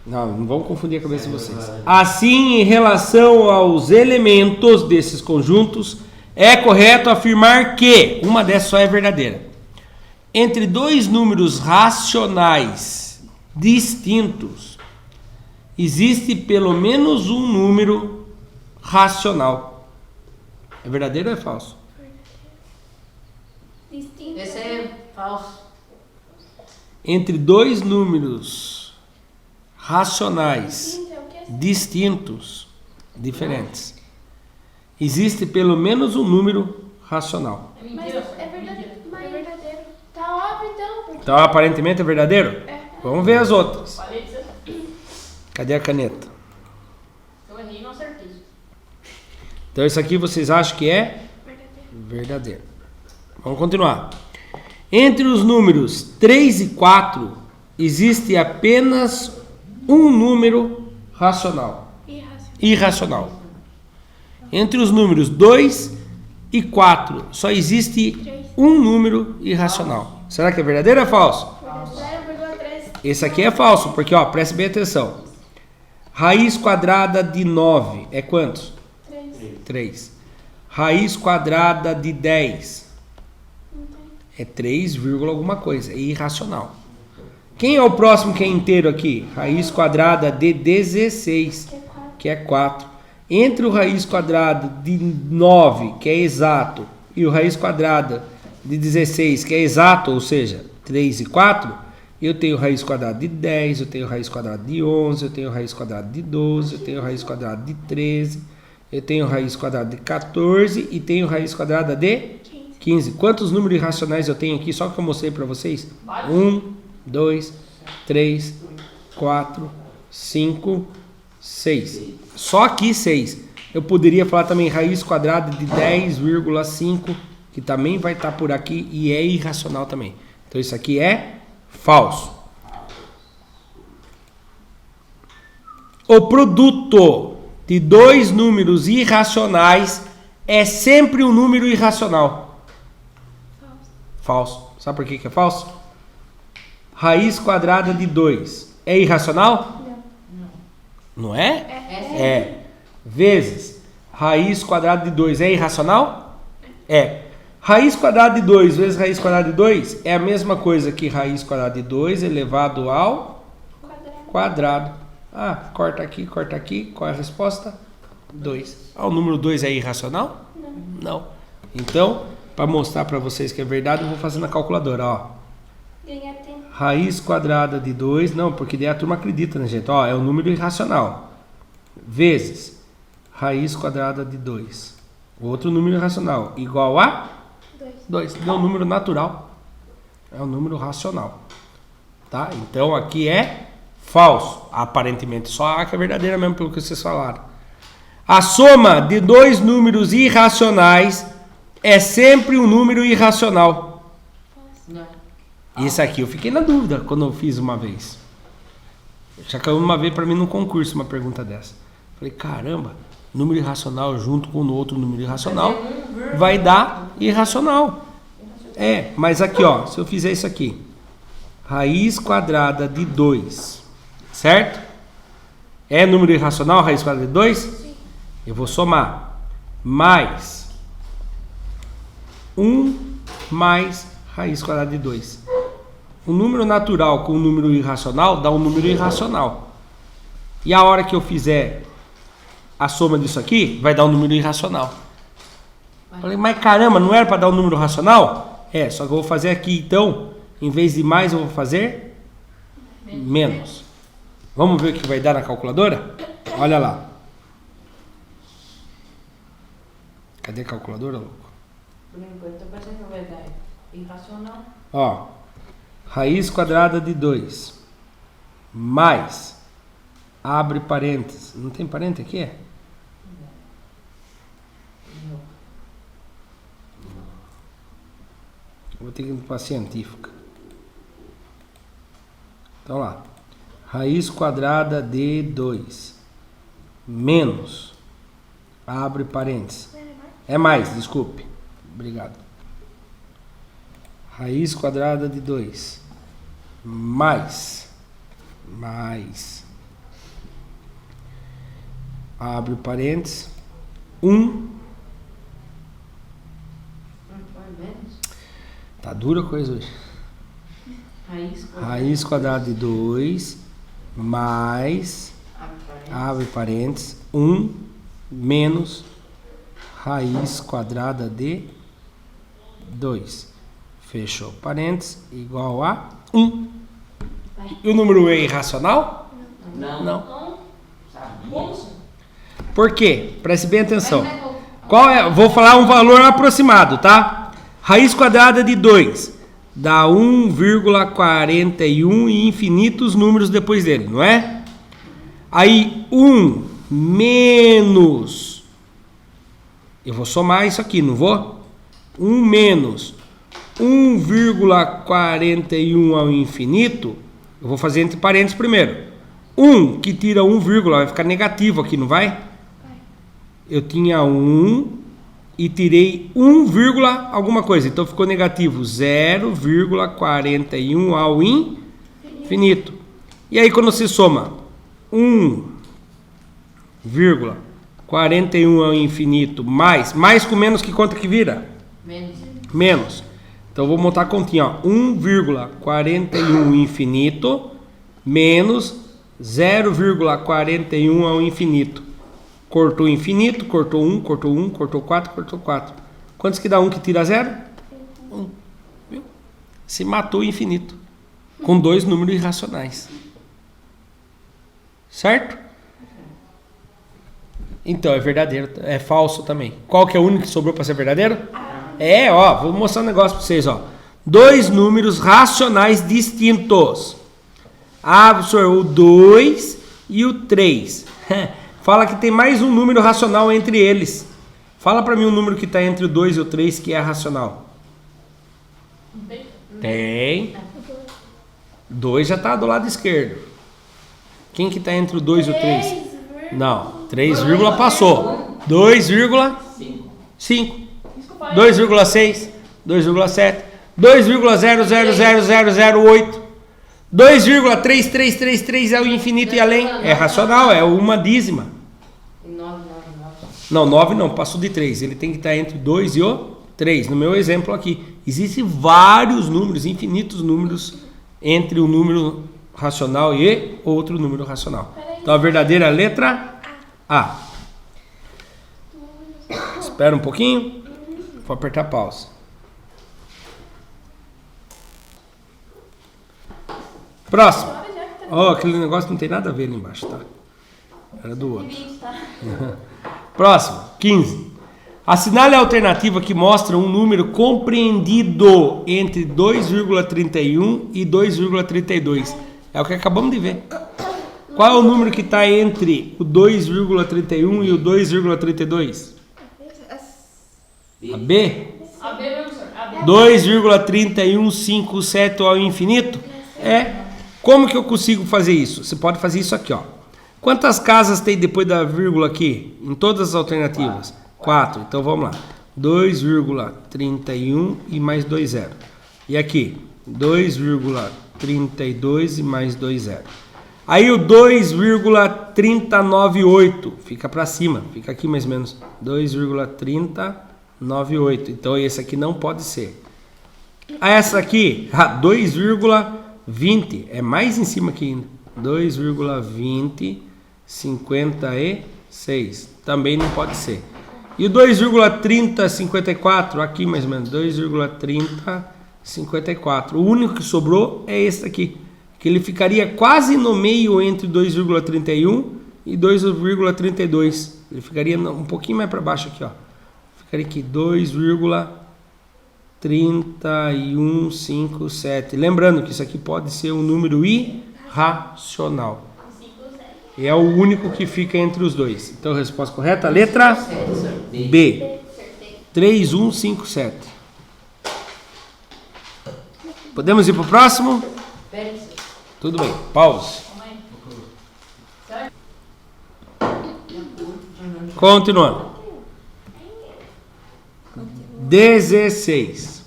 Não vamos confundir a cabeça de vocês. Assim, em relação aos elementos desses conjuntos, é correto afirmar que uma dessas só é verdadeira. Entre dois números racionais distintos, existe pelo menos um número racional. É verdadeiro ou é falso? Distinto. Esse é falso. Entre dois números racionais distintos, diferentes, existe pelo menos um número racional. É Mas mentira, é senhor. verdadeiro. Mas é verdadeiro. Tá óbvio então. Então, aparentemente é verdadeiro? Vamos ver as outras. Falei de você. Cadê a caneta? Se eu errei, não acertei. Então, isso aqui vocês acham que é verdadeiro. Vamos continuar. Entre os números 3 e 4, existe apenas um número racional. Irracional. Entre os números 2 e 4, só existe um número irracional. Será que é verdadeiro ou é falso? 0,3. Esse aqui é falso, porque, preste bem atenção. Raiz quadrada de 9 é quantos? 3. Raiz quadrada de 10 é 3, alguma coisa. É irracional. Quem é o próximo que é inteiro aqui? Raiz quadrada de 16, que é 4. Entre o raiz quadrada de 9, que é exato, e o raiz quadrada de 16, que é exato, ou seja, 3 e 4, eu tenho raiz quadrada de 10, eu tenho raiz quadrada de 11, eu tenho raiz quadrada de 12, eu tenho raiz quadrada de 13, eu tenho raiz quadrada de 14 e tenho raiz quadrada de 15. Quantos números irracionais eu tenho aqui? Só que eu mostrei para vocês. 1, 2, 3, 4, 5, 6. Só aqui 6. Eu poderia falar também raiz quadrada de 10,5, que também vai estar por aqui e é irracional também. Então isso aqui é falso. O produto de dois números irracionais é sempre um número irracional. Falso. Sabe por que é falso? Raiz quadrada de 2 é irracional? Não é? É. Vezes raiz quadrada de 2 é irracional? É. Raiz quadrada de 2 vezes raiz quadrada de 2 é a mesma coisa que raiz quadrada de 2 elevado ao quadrado. Corta aqui. Qual é a resposta? 2. O número 2 é irracional? Não. Então, para mostrar para vocês que é verdade, eu vou fazer na calculadora. Ganhar tempo. raiz quadrada de 2, não, porque daí a turma acredita, né, gente? Ó, é um número irracional. Vezes raiz quadrada de 2. Outro número irracional, igual a 2. Deu um número natural. É um número racional. Tá? Então aqui é falso. Aparentemente só A que é verdadeira mesmo, pelo que vocês falaram. A soma de dois números irracionais é sempre um número irracional. Não. Isso aqui eu fiquei na dúvida quando eu fiz uma vez. Já caiu uma vez para mim num concurso uma pergunta dessa. Falei, caramba, número irracional junto com o outro número irracional vai dar irracional. É, mas aqui ó, se eu fizer isso aqui, raiz quadrada de 2, certo? É número irracional raiz quadrada de 2? Sim. Eu vou somar mais 1 mais raiz quadrada de 2. O número natural com o número irracional dá um número irracional. E a hora que eu fizer a soma disso aqui, vai dar um número irracional. Falei, mas caramba, não era para dar um número racional? É, só que eu vou fazer aqui, então, em vez de mais, eu vou fazer menos. Vamos ver o que vai dar na calculadora? Olha lá. Cadê a calculadora, louco? Por enquanto, parece que vai dar irracional. Ó, raiz quadrada de 2 mais, abre parênteses, não tem parênteses aqui? É? Vou ter que ir para a científica. Então lá, raiz quadrada de 2 menos, abre parênteses, é mais, desculpe, obrigado. Raiz quadrada de 2 mais, abre parênteses, 1. Tá dura a coisa hoje. Raiz quadrada de 2 mais, abre parênteses, 1 menos raiz quadrada de 2. Fechou parênteses, igual a 1. E o número é irracional? Não. Por quê? Preste bem atenção. Qual é? Vou falar um valor aproximado, tá? Raiz quadrada de 2 dá 1,41 e infinitos números depois dele, não é? Aí 1 menos, eu vou somar isso aqui, não vou? 1 menos 1,41 ao infinito, eu vou fazer entre parênteses primeiro. 1 que tira 1, vai ficar negativo aqui, não vai? Eu tinha 1 e tirei 1, alguma coisa, então ficou negativo 0,41 ao infinito. E aí quando você soma 1,41 ao infinito mais com menos, que conta que vira? Menos. Então vou montar a continha, ó. 1,41 infinito menos 0,41 ao infinito. Cortou infinito, cortou 1, cortou 1, cortou 4, cortou 4. Quantos que dá 1 que tira 0? 1. Viu? Se matou o infinito. Com dois números irracionais. Certo? Então, é verdadeiro. É falso também. Qual que é o único que sobrou para ser verdadeiro? É, ó. Vou mostrar um negócio para vocês, ó. Dois números racionais distintos. O 2 e o 3. Fala que tem mais um número racional entre eles. Fala para mim um número que está entre o 2 e o 3 que é racional. Tem. 2 já está do lado esquerdo. Quem que está entre o 2 e o 3? Não. 3, passou. 2,5. 2,6. 2,7. 2,000008. 2,3333 é o infinito e além. É racional, é uma dízima. Não, 9 não, passou de 3. Ele tem que estar entre o 2 e o 3. No meu exemplo aqui. Existem vários números, infinitos números, entre um número racional e outro número racional. Então a verdadeira é a letra A. Espera um pouquinho. Vou apertar pausa. Próximo. Ó, aquele negócio não tem nada a ver ali embaixo, tá? Era do outro. Próximo, 15. Assinale a alternativa que mostra um número compreendido entre 2,31 e 2,32. É o que acabamos de ver. Qual é o número que está entre o 2,31 e o 2,32? A B? A B, professor. A B. 2,3157 ao infinito? É. Como que eu consigo fazer isso? Você pode fazer isso aqui, ó. Quantas casas tem depois da vírgula aqui? Em todas as alternativas? 4. Então vamos lá. 2,31 e mais 2 zero. E aqui? 2,32 e mais 2 zero. Aí o 2,398 fica para cima. Fica aqui mais ou menos. 2,398. Então esse aqui não pode ser. Essa aqui, 2,20. É mais em cima aqui ainda. 2,2056. Também não pode ser. E o 2,3054, aqui mais ou menos, 2,3054. O único que sobrou é esse aqui, que ele ficaria quase no meio entre 2,31 e 2,32. Ele ficaria um pouquinho mais para baixo aqui, ó. Ficaria aqui 2,3157. Lembrando que isso aqui pode ser um número irracional. E é o único que fica entre os dois. Então, a resposta correta, letra B. 3157. Podemos ir para o próximo? Tudo bem, pause. Continuando. 16.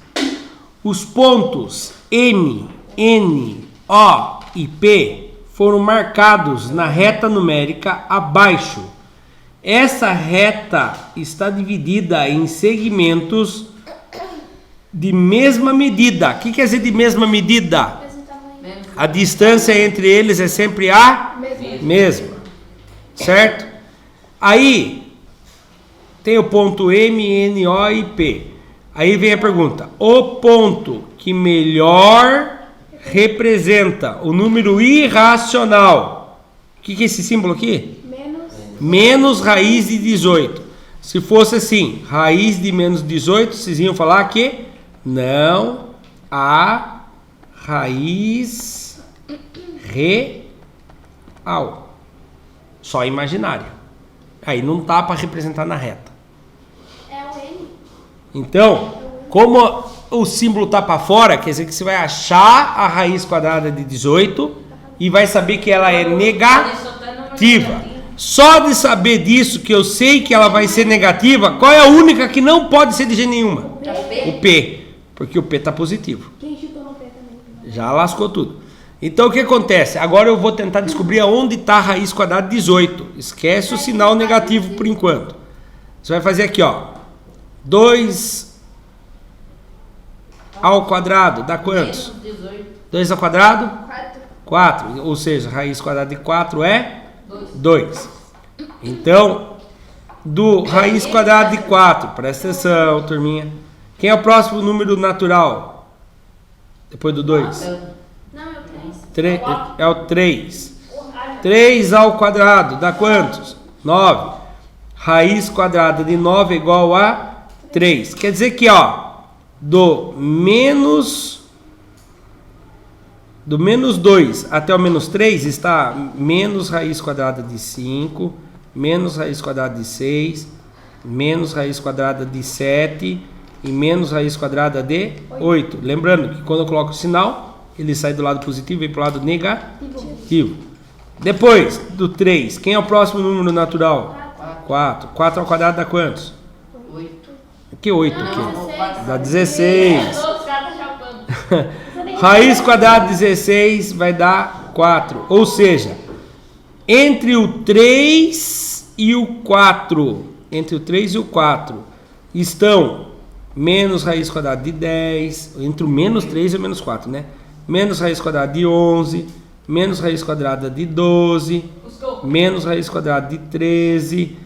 Os pontos M, N, O e P foram marcados na reta numérica abaixo. Essa reta está dividida em segmentos de mesma medida. O que quer dizer de mesma medida? A distância entre eles é sempre a mesma. Certo? Aí tem o ponto M, N, O e P. Aí vem a pergunta: o ponto que melhor representa o número irracional. O que é esse símbolo aqui? Menos raiz de 18. Se fosse assim, raiz de menos 18, vocês iam falar que não há raiz real. Só imaginária. Aí não dá para representar na reta. É o N. Então, como o símbolo está para fora, quer dizer que você vai achar a raiz quadrada de 18 e vai saber que ela é negativa. Só de saber disso, que eu sei que ela vai ser negativa, qual é a única que não pode ser de jeito nenhuma? O P. Porque o P está positivo. Quem chutou no P também? Já lascou tudo. Então o que acontece? Agora eu vou tentar descobrir aonde está a raiz quadrada de 18. Esquece o sinal negativo por enquanto. Você vai fazer aqui, ó. 2 ao quadrado dá quantos? 2 ao quadrado? 4. Ou seja, raiz quadrada de 4 é 2. Então, do raiz quadrada de 4, presta atenção, turminha. Quem é o próximo número natural? Depois do 2? Não, é o 3. É o 3. 3 ao quadrado dá quantos? 9. Raiz quadrada de 9 é igual a 3. Quer dizer que, ó, do menos 2 até o menos 3 está menos raiz quadrada de 5, menos raiz quadrada de 6, menos raiz quadrada de 7 e menos raiz quadrada de 8. Lembrando que quando eu coloco o sinal, ele sai do lado positivo e vem para o lado negativo. Depois do 3, quem é o próximo número natural? 4. 4 ao quadrado dá quantos? 8. Que 8 aqui? Dá 16. Os caras tá chapando. Raiz quadrada de 16 vai dar 4. Ou seja, entre o 3 e o 4, estão menos raiz quadrada de 10, entre o menos 3 e o menos 4, né? Menos raiz quadrada de 11, menos raiz quadrada de 12, menos raiz quadrada de 13,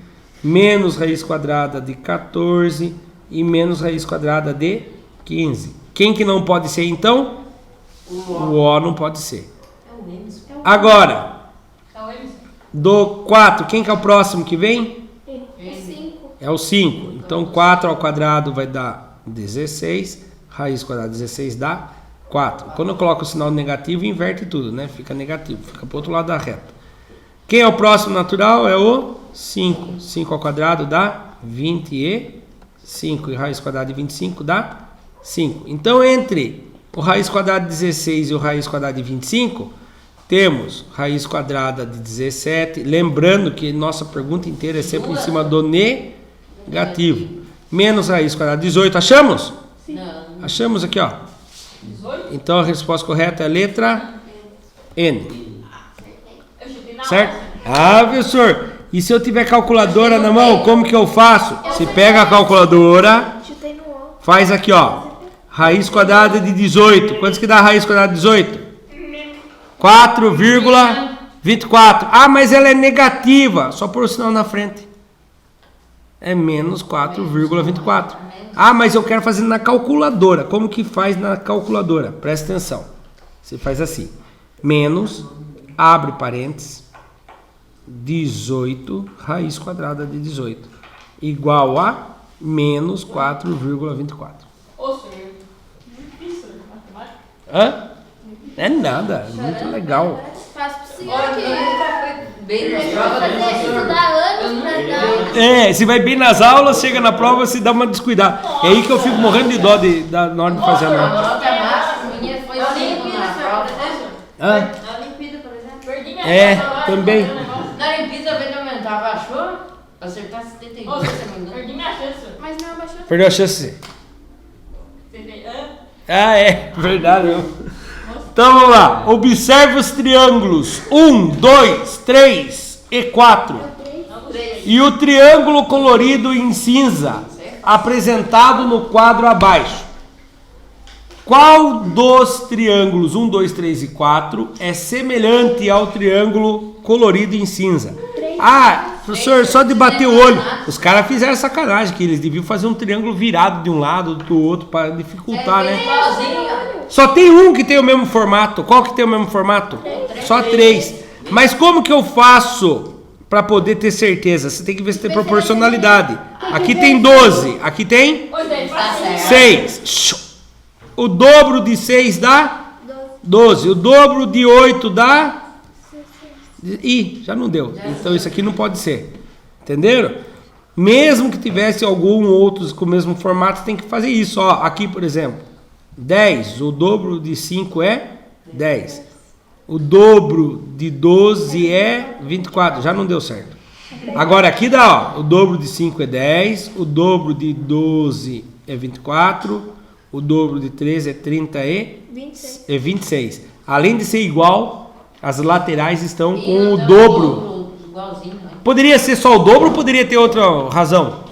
menos raiz quadrada de 14 e menos raiz quadrada de 15. Quem que não pode ser então? O O não pode ser. Agora, Então, eles... do 4, quem que é o próximo que vem? É 5. É o 5. Então 4 ao quadrado vai dar 16. Raiz quadrada de 16 dá 4. Quando eu coloco o sinal negativo, inverte tudo, né? Fica negativo, fica para o outro lado da reta. Quem é o próximo natural? É o 5. 5 ao quadrado dá 25. E raiz quadrada de 25 dá 5. Então, entre o raiz quadrada de 16 e o raiz quadrada de 25, temos raiz quadrada de 17. Lembrando que nossa pergunta inteira é sempre em cima do negativo. Menos raiz quadrada de 18. Achamos? Não. Achamos aqui, ó. 18? Então a resposta correta é a letra N. Eu chutei na Certo? hora. Ah, professor. E se eu tiver calculadora na mão, como que eu faço? Você pega a calculadora, Chutei no alto. faz aqui, ó. Raiz quadrada de 18. Quantos que dá a raiz quadrada de 18? 4,24. Ah, mas ela é negativa. Só pôr o sinal na frente. É menos 4,24. Ah, mas eu quero fazer na calculadora. Como que faz na calculadora? Presta atenção. Você faz assim. Menos, abre parênteses, 18, raiz quadrada de 18. Igual a menos 4,24. Ô, senhor. Difícil, matemática. Hã? É nada. É muito legal. Faz pro senhor Olha, aqui. eu nunca fui bem nas provas do Fazer professor. estudar anos pra dar. É, você vai bem nas aulas, chega na prova, se dá uma descuidada. É aí que eu fico morrendo de dó na hora de fazer a A nota. nota máxima minha foi 5 na prova. Hã? Na Olimpíada, por exemplo. Perdi minha É, chance agora, também. fazer um negócio. Na Olimpíada eu vejo aumentar, baixou? Acertar 72, Ô, se não me engano. perdi minha chance. Mas não abaixou. Perdeu a chance. Ah, é. Verdade. Então vamos lá. Observe os triângulos 1, 2, 3 e 4. E o triângulo colorido em cinza, apresentado no quadro abaixo. Qual dos triângulos 1, 2, 3 e 4 é semelhante ao triângulo colorido em cinza? Ah, professor, só de bater o olho. Os caras fizeram sacanagem, que eles deviam fazer um triângulo virado de um lado do outro para dificultar, né? Igualzinho. Só tem um que tem o mesmo formato. Qual que tem o mesmo formato? Só 3. Mas como que eu faço para poder ter certeza? Você tem que ver se tem proporcionalidade. Aqui tem 12. Aqui tem Oi, Dani, Tá passa aí. certo. 6. O dobro de 6 dá 12. O dobro de 8 dá... Ih, já não deu. Então isso aqui não pode ser. Entenderam? Mesmo que tivesse algum outros com o mesmo formato, tem que fazer isso. Ó, aqui, por exemplo, 10. O dobro de 5 é 10. O dobro de 12 é 24. Já não deu certo. Agora aqui dá, ó. O dobro de 5 é 10. O dobro de 12 é 24. O dobro de 13 é 30 e 26. Além de ser igual, as laterais estão com o dobro. Igualzinho, né? Poderia ser só o dobro ou poderia ter outra razão?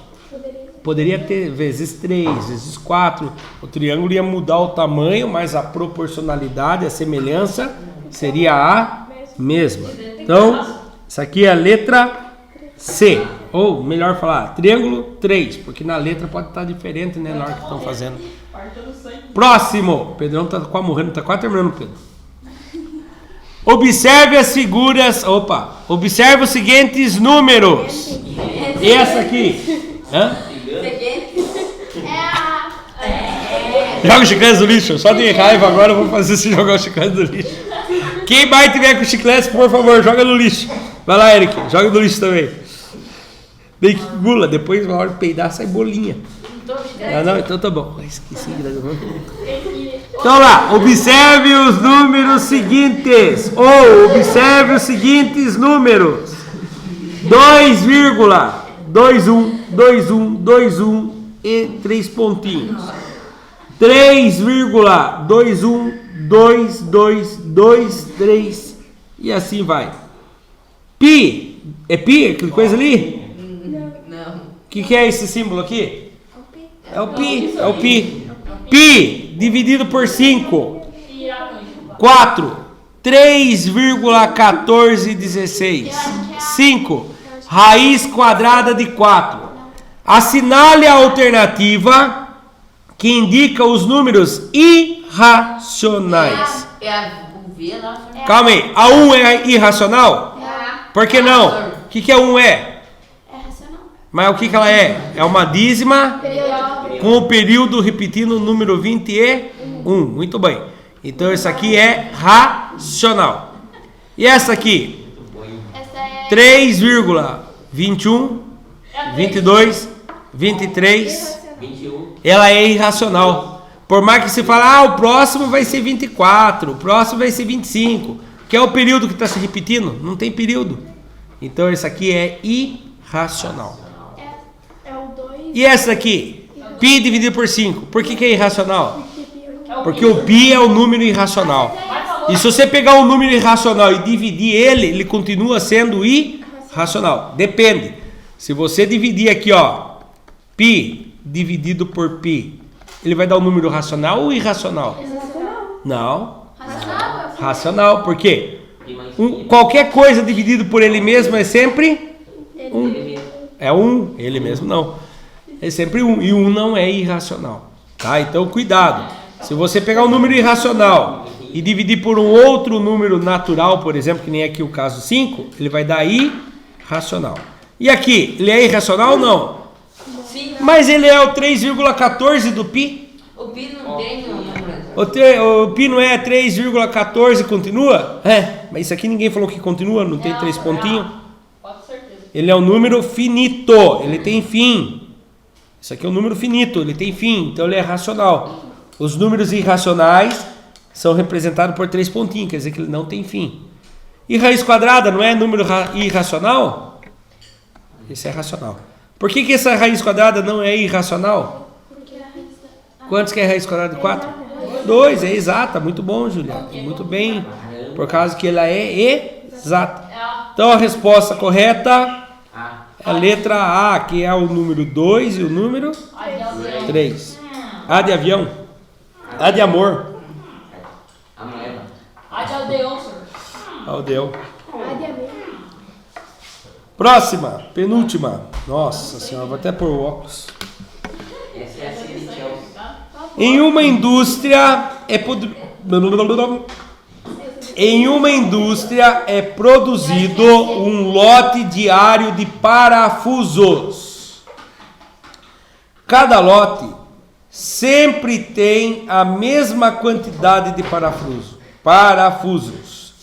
Poderia ter vezes 3, vezes 4. O triângulo ia mudar o tamanho, mas a proporcionalidade, a semelhança seria a mesma. Então, isso aqui é a letra C. Ou, melhor falar, triângulo 3, porque na letra pode estar diferente, né, na hora que estão fazendo. Próximo. Pedrão tá quase morrendo, tá quase terminando, Pedro. Observe as figuras. Opa! Observe os seguintes números. E essa aqui? Hã? Joga o chiclete do lixo. Só de raiva agora eu vou fazer você jogar o chiclete do lixo. Quem mais tiver com chiclete, por favor, joga no lixo. Vai lá, Eric. Joga no lixo também. Bem que gula. Depois, na hora de peidar, sai bolinha. Ah, não, então tá bom. Esqueci. Então lá, observe os números seguintes. Ou observe os seguintes números: 2,21 e 3 pontinhos. 3,212223 e assim vai. Pi, é pi aquela coisa ali? Não. O que é esse símbolo aqui? É o pi, é o pi. Pi dividido por 5. 4. 3,1416. 5. Raiz quadrada de 4. Assinale a alternativa que indica os números irracionais. É V lá. Calma aí. A 1 é irracional? Por que não? O que a 1 é? É racional. Mas o que ela é? É uma dízima Periódico. com o período repetindo o número 21. Muito bem. Então isso aqui é racional. E essa aqui? Essa é 3,21, 22, 23. 21. Ela é irracional. Por mais que se fale, o próximo vai ser 24, o próximo vai ser 25. Que é o período que está se repetindo? Não tem período. Então isso aqui é irracional. é o 2. E essa aqui? Pi dividido por 5. Por que é irracional? É o Porque o pi é o número irracional. E se você pegar um número irracional e dividir ele continua sendo irracional. Depende. Se você dividir aqui, ó, pi dividido por pi, ele vai dar um número racional ou irracional? Não. Racional. Por quê? Qualquer coisa dividido por ele mesmo é sempre 1. É 1. Ele mesmo não. É sempre 1. E 1 não é irracional. Tá? Então, cuidado. Se você pegar um número irracional e dividir por um outro número natural, por exemplo, que nem aqui o caso 5, ele vai dar irracional. E aqui, ele é irracional ou não? Sim. Mas ele é o 3,14 do pi. O Pi não tem o número. O pi não é 3,14 continua? É, mas isso aqui ninguém falou que continua, não tem 3 pontinhos. Pode certeza. Ele é um número finito, ele tem fim. Isso aqui é um número finito, ele tem fim, então ele é racional. Os números irracionais são representados por 3 pontinhos, quer dizer que ele não tem fim. E raiz quadrada não é número irracional? Esse é racional. Por que essa raiz quadrada não é irracional? Porque a raiz da... Quantos que é a raiz quadrada de 4? 2, é exata. Muito bom, Juliana. Muito bem. Por causa que ela é exata. Então a resposta correta é a letra A, que é o número 2 e o número 3. A de avião. A de amor. A moeda. A de aldeão, senhor. Aldeão. Próxima, penúltima. Nossa senhora, vou até pôr o óculos. Essa é a seguinte, é o... Em uma indústria é produzido um lote diário de parafusos. Cada lote sempre tem a mesma quantidade de parafusos,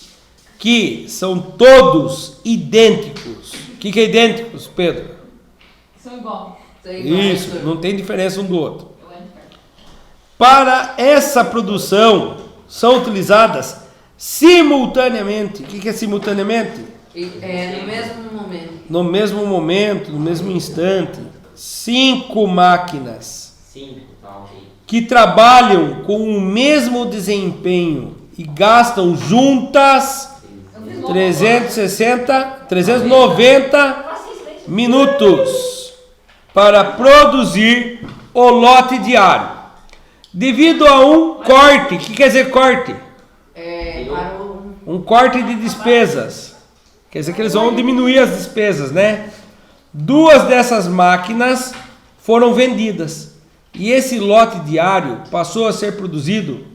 que são todos idênticos. O que é idênticos, Pedro? São igual. Isso, não tem diferença um do outro. Para essa produção são utilizadas simultaneamente. O que é simultaneamente? É no mesmo momento. No mesmo momento, no mesmo instante, 5 máquinas 5, tá ok. que trabalham com o mesmo desempenho e gastam juntas 390 minutos para produzir o lote diário. Devido a um corte, o que quer dizer corte? Para o... Um corte de despesas. Quer dizer que eles vão diminuir as despesas, né? 2 dessas máquinas foram vendidas. E esse lote diário passou a ser produzido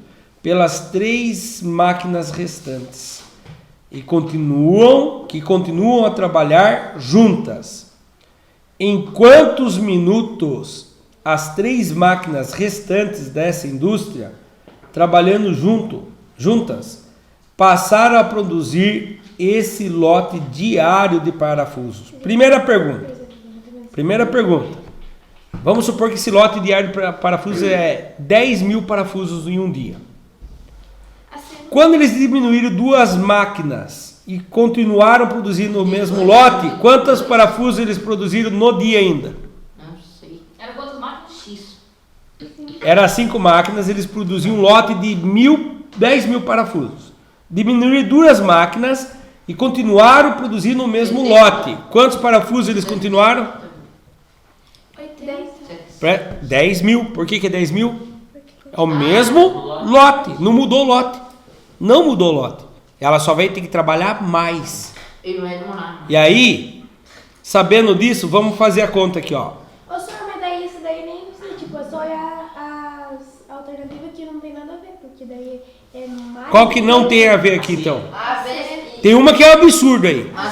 pelas 3 máquinas restantes. E continuam a trabalhar juntas. Em quantos minutos as 3 máquinas restantes dessa indústria, trabalhando juntas, passaram a produzir esse lote diário de parafusos? Primeira pergunta. Vamos supor que esse lote diário de parafusos é 10 mil parafusos em um dia. Quando eles diminuíram 2 máquinas e continuaram produzindo o mesmo lote, quantos parafusos eles produziram no dia ainda? Não sei. Era quantas máquinas? X. Era 5 máquinas, eles produziam um lote de 10 mil parafusos. Diminuíram 2 máquinas e continuaram produzindo o mesmo lote. Quantos parafusos eles continuaram? 10 mil. Por que é 10 mil? É o mesmo lote. Não mudou o lote. Não mudou o lote. Ela só vai ter que trabalhar mais. Ele vai demorar. E aí, sabendo disso, vamos fazer a conta aqui, ó. Ô, senhor, mas daí isso daí nem precisa, tipo, é só olhar as alternativas que não tem nada a ver, porque porque daí é mais... Qual que não tem a ver aqui, então? A, B, Tem uma que é um absurdo aí. a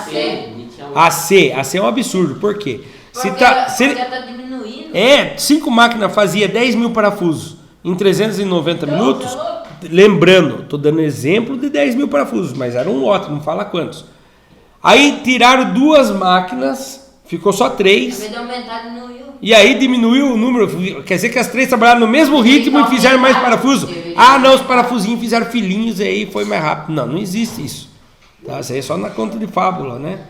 C. A C é um absurdo. Por quê? Se Porque, tá, porque tá diminuindo. 5 máquinas fazia 10 mil parafusos em 390 minutos. Lembrando, tô dando exemplo de 10 mil parafusos, mas era um lote, não fala quantos. Aí tiraram 2 máquinas, ficou só Em 3. vez de aumentar, diminuiu. E aí diminuiu o número, quer dizer que as 3 trabalharam no mesmo ritmo e fizeram mais parafuso. Ah, não, os parafusinhos fizeram filhinhos e aí foi mais rápido. Não, não existe isso. Tá? Isso aí é só na conta de fábula, né?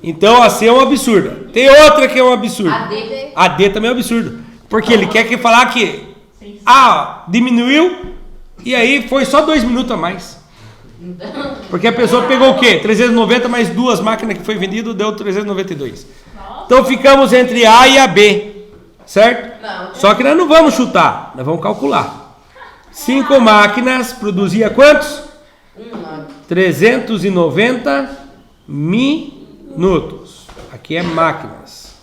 Então a C é um absurdo. Tem outra que é um absurdo. A D. A D também é um absurdo. Porque ele quer que falar que diminuiu e aí foi só 2 minutos a mais. Porque a pessoa pegou o quê? 390 mais 2 máquinas que foi vendido deu 392. Então ficamos entre A e a B, certo? Não. Só que nós não vamos chutar, nós vamos calcular. 5 máquinas produzia quantos? 390 minutos. Aqui é máquinas.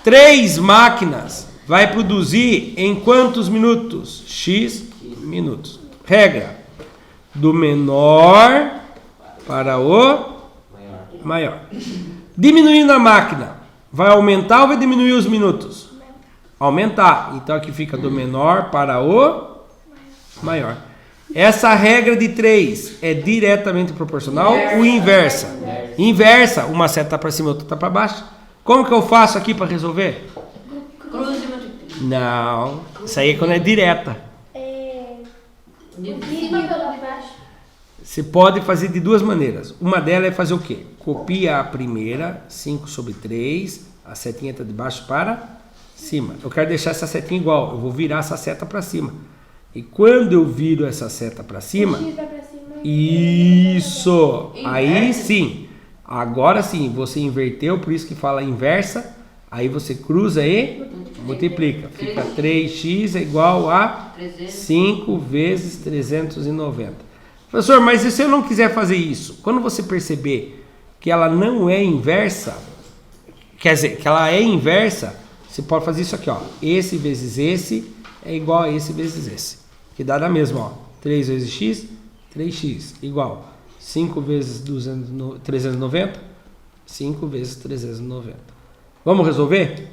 3 máquinas vai produzir em quantos minutos? X minutos. Regra: do menor para o maior. Diminuindo a máquina, vai aumentar ou vai diminuir os minutos? Aumentar. Então aqui fica do menor para o maior. Essa regra de 3 é diretamente proporcional ou inversa? Inversa. Uma seta está para cima e outra está para baixo. Como que eu faço aqui para resolver? Cruz e multiplica. Não. Isso aí é quando é direta. De cima pelo de baixo. Você pode fazer de 2 maneiras. Uma delas é fazer o quê? Copia a primeira, 5 sobre 3, a setinha está de baixo para cima. Eu quero deixar essa setinha igual, eu vou virar essa seta para cima. E quando eu viro essa seta para cima, X vai pra cima. isso, aí sim. Agora sim, você inverteu, por isso que fala inversa. Aí você cruza e multiplica. Fica 3x é igual a 5 vezes 390. Professor, mas e se eu não quiser fazer isso? Quando você perceber que ela não é inversa, quer dizer, que ela é inversa, você pode fazer isso aqui, ó. Esse vezes esse é igual a esse vezes esse. Que dá na mesma, ó. 3 vezes x, 3x, igual. 5 vezes 390, 5 vezes 390. Vamos resolver?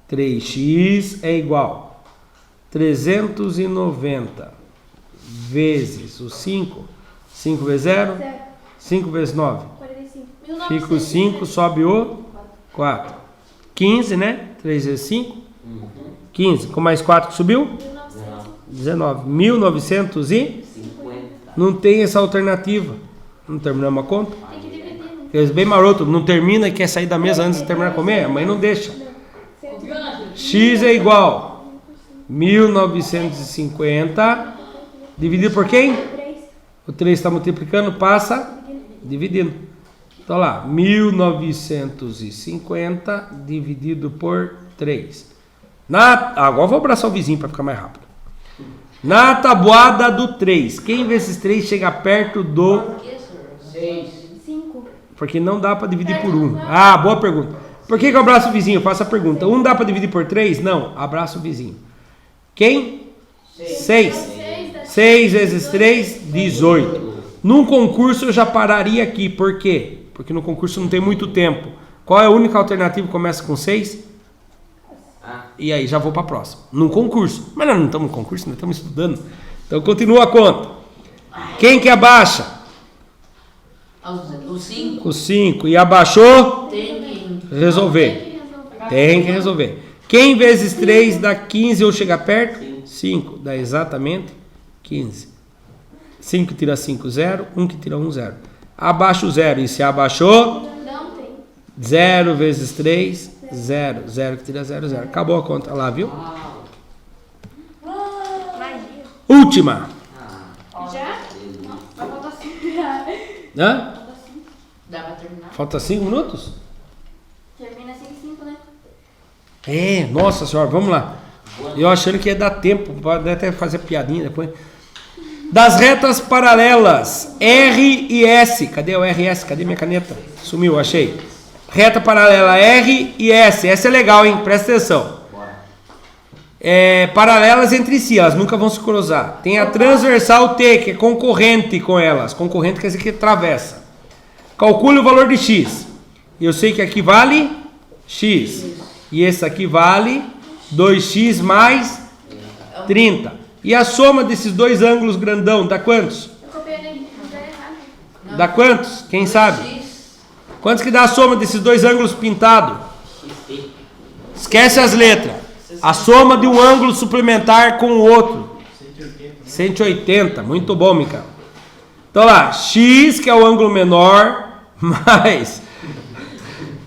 3x é igual 390 vezes o 5. 5 vezes 0, 5 vezes 9. 45. Fica o 5, sobe o 4. 15, né? 3 vezes 5. 15. Com mais 4 que subiu? 19. 1950. Não tem essa alternativa. Não terminamos a conta? Tem que dividir, né? Eles bem maroto. Não termina e quer sair da mesa antes de terminar de comer? A mãe não deixa. X é igual 1950 dividido por quem? 3. O 3 está multiplicando, passa dividindo. Então lá, 1950 dividido por 3. Agora eu vou abraçar o vizinho para ficar mais rápido. Na tabuada do 3, quem vezes 3 chega perto do... 5. Porque não dá para dividir por 1. Ah, boa pergunta. Por que eu abraço o vizinho? Eu faço a pergunta. 1 dá para dividir por 3? Não, abraço o vizinho. Quem? 6. 6 vezes 3, 18. Num concurso eu já pararia aqui. Por quê? Porque no concurso não tem muito tempo. Qual é a única alternativa que começa com 6? E aí já vou para a próxima. Num concurso. Mas nós não estamos no concurso, nós estamos estudando. Então continua a conta. Quem que abaixa? O 5 O 5. E abaixou? tem que... Resolver. Tem que resolver. Quem vezes 3 dá 15 ou chega perto? 5. Dá exatamente 15. 5 que tira 5, 0. 1 que tira 1, 0. Abaixa o 0. E se abaixou? Não tem. 0 vezes 3, 0. 0 que tira 0, 0. Acabou a conta lá, viu? Magia. Última. Já? Não, só falta 5. Hã? Dá pra terminar? Falta 5 minutos? Termina 5, né? É, nossa senhora, vamos lá. Eu achando que ia dar tempo, pode até fazer piadinha depois. Das retas paralelas R e S. Cadê o RS? Cadê minha caneta? Sumiu, achei. Reta paralela R e S. Essa é legal, hein? Presta atenção. paralelas entre si, elas nunca vão se cruzar. Tem a transversal T, que é concorrente com elas. Concorrente quer dizer que atravessa. Calcule o valor de x. Eu sei que aqui vale x. E esse aqui vale 2x mais 30. E a soma desses dois ângulos grandão dá quantos? Eu copiei no lugar errado. Dá quantos? Quem sabe? X. Quantos que dá a soma desses dois ângulos pintados? Esquece as letras. A soma de um ângulo suplementar com o outro. 180. Muito bom, Micael. Então lá, x, que é o ângulo menor, mais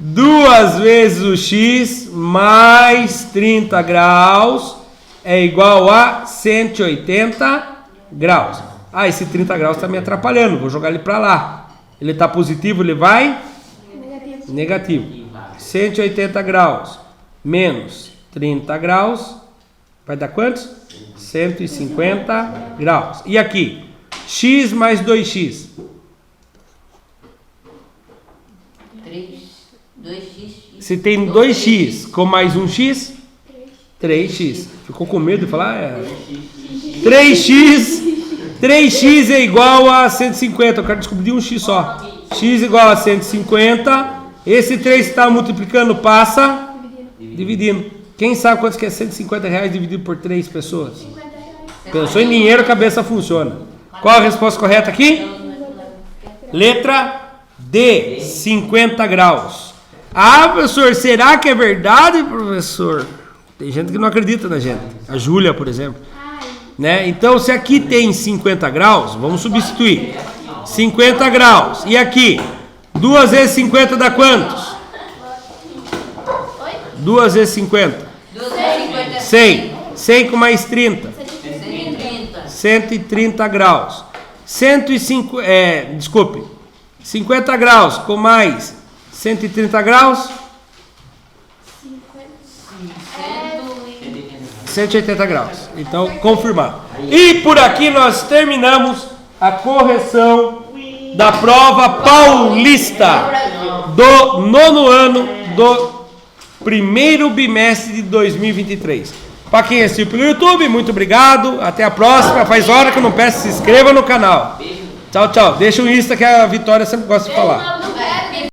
2 vezes o x mais 30 graus é igual a 180 graus. Ah, esse 30 graus está me atrapalhando. Vou jogar ele para lá. Ele está positivo, ele vai? Negativo. 180 graus menos 30 graus vai dar quantos? 150 graus. E aqui? X mais 2x. 2x. Se tem 2x com mais 1x, 3x. Ficou com medo de falar? 3x é igual a 150. Eu quero descobrir um x só. X igual a 150. Esse 3 que está multiplicando passa dividindo. Quem sabe quanto que é 150 reais dividido por 3 pessoas? 50 reais. Pensou em dinheiro, a cabeça funciona. Qual a resposta correta aqui? Letra D, 50 graus. Ah, professor, será que é verdade, professor? Tem gente que não acredita na gente. A Júlia, por exemplo. Né? Então, se aqui tem 50 graus, vamos substituir. 50 graus. E aqui? 2 vezes 50 dá quantos? 2 vezes 50? 250. 100. 100 com mais 30. 130. 130 graus. 50 graus com mais 130 graus. 180 graus. Então, confirmado. E por aqui nós terminamos a correção da prova paulista do 9º ano do primeiro bimestre de 2023. Para quem assistiu pelo YouTube, muito obrigado. Até a próxima. Faz hora que eu não peço, se inscreva no canal. Tchau, tchau. Deixa o Insta que a Vitória sempre gosta de falar.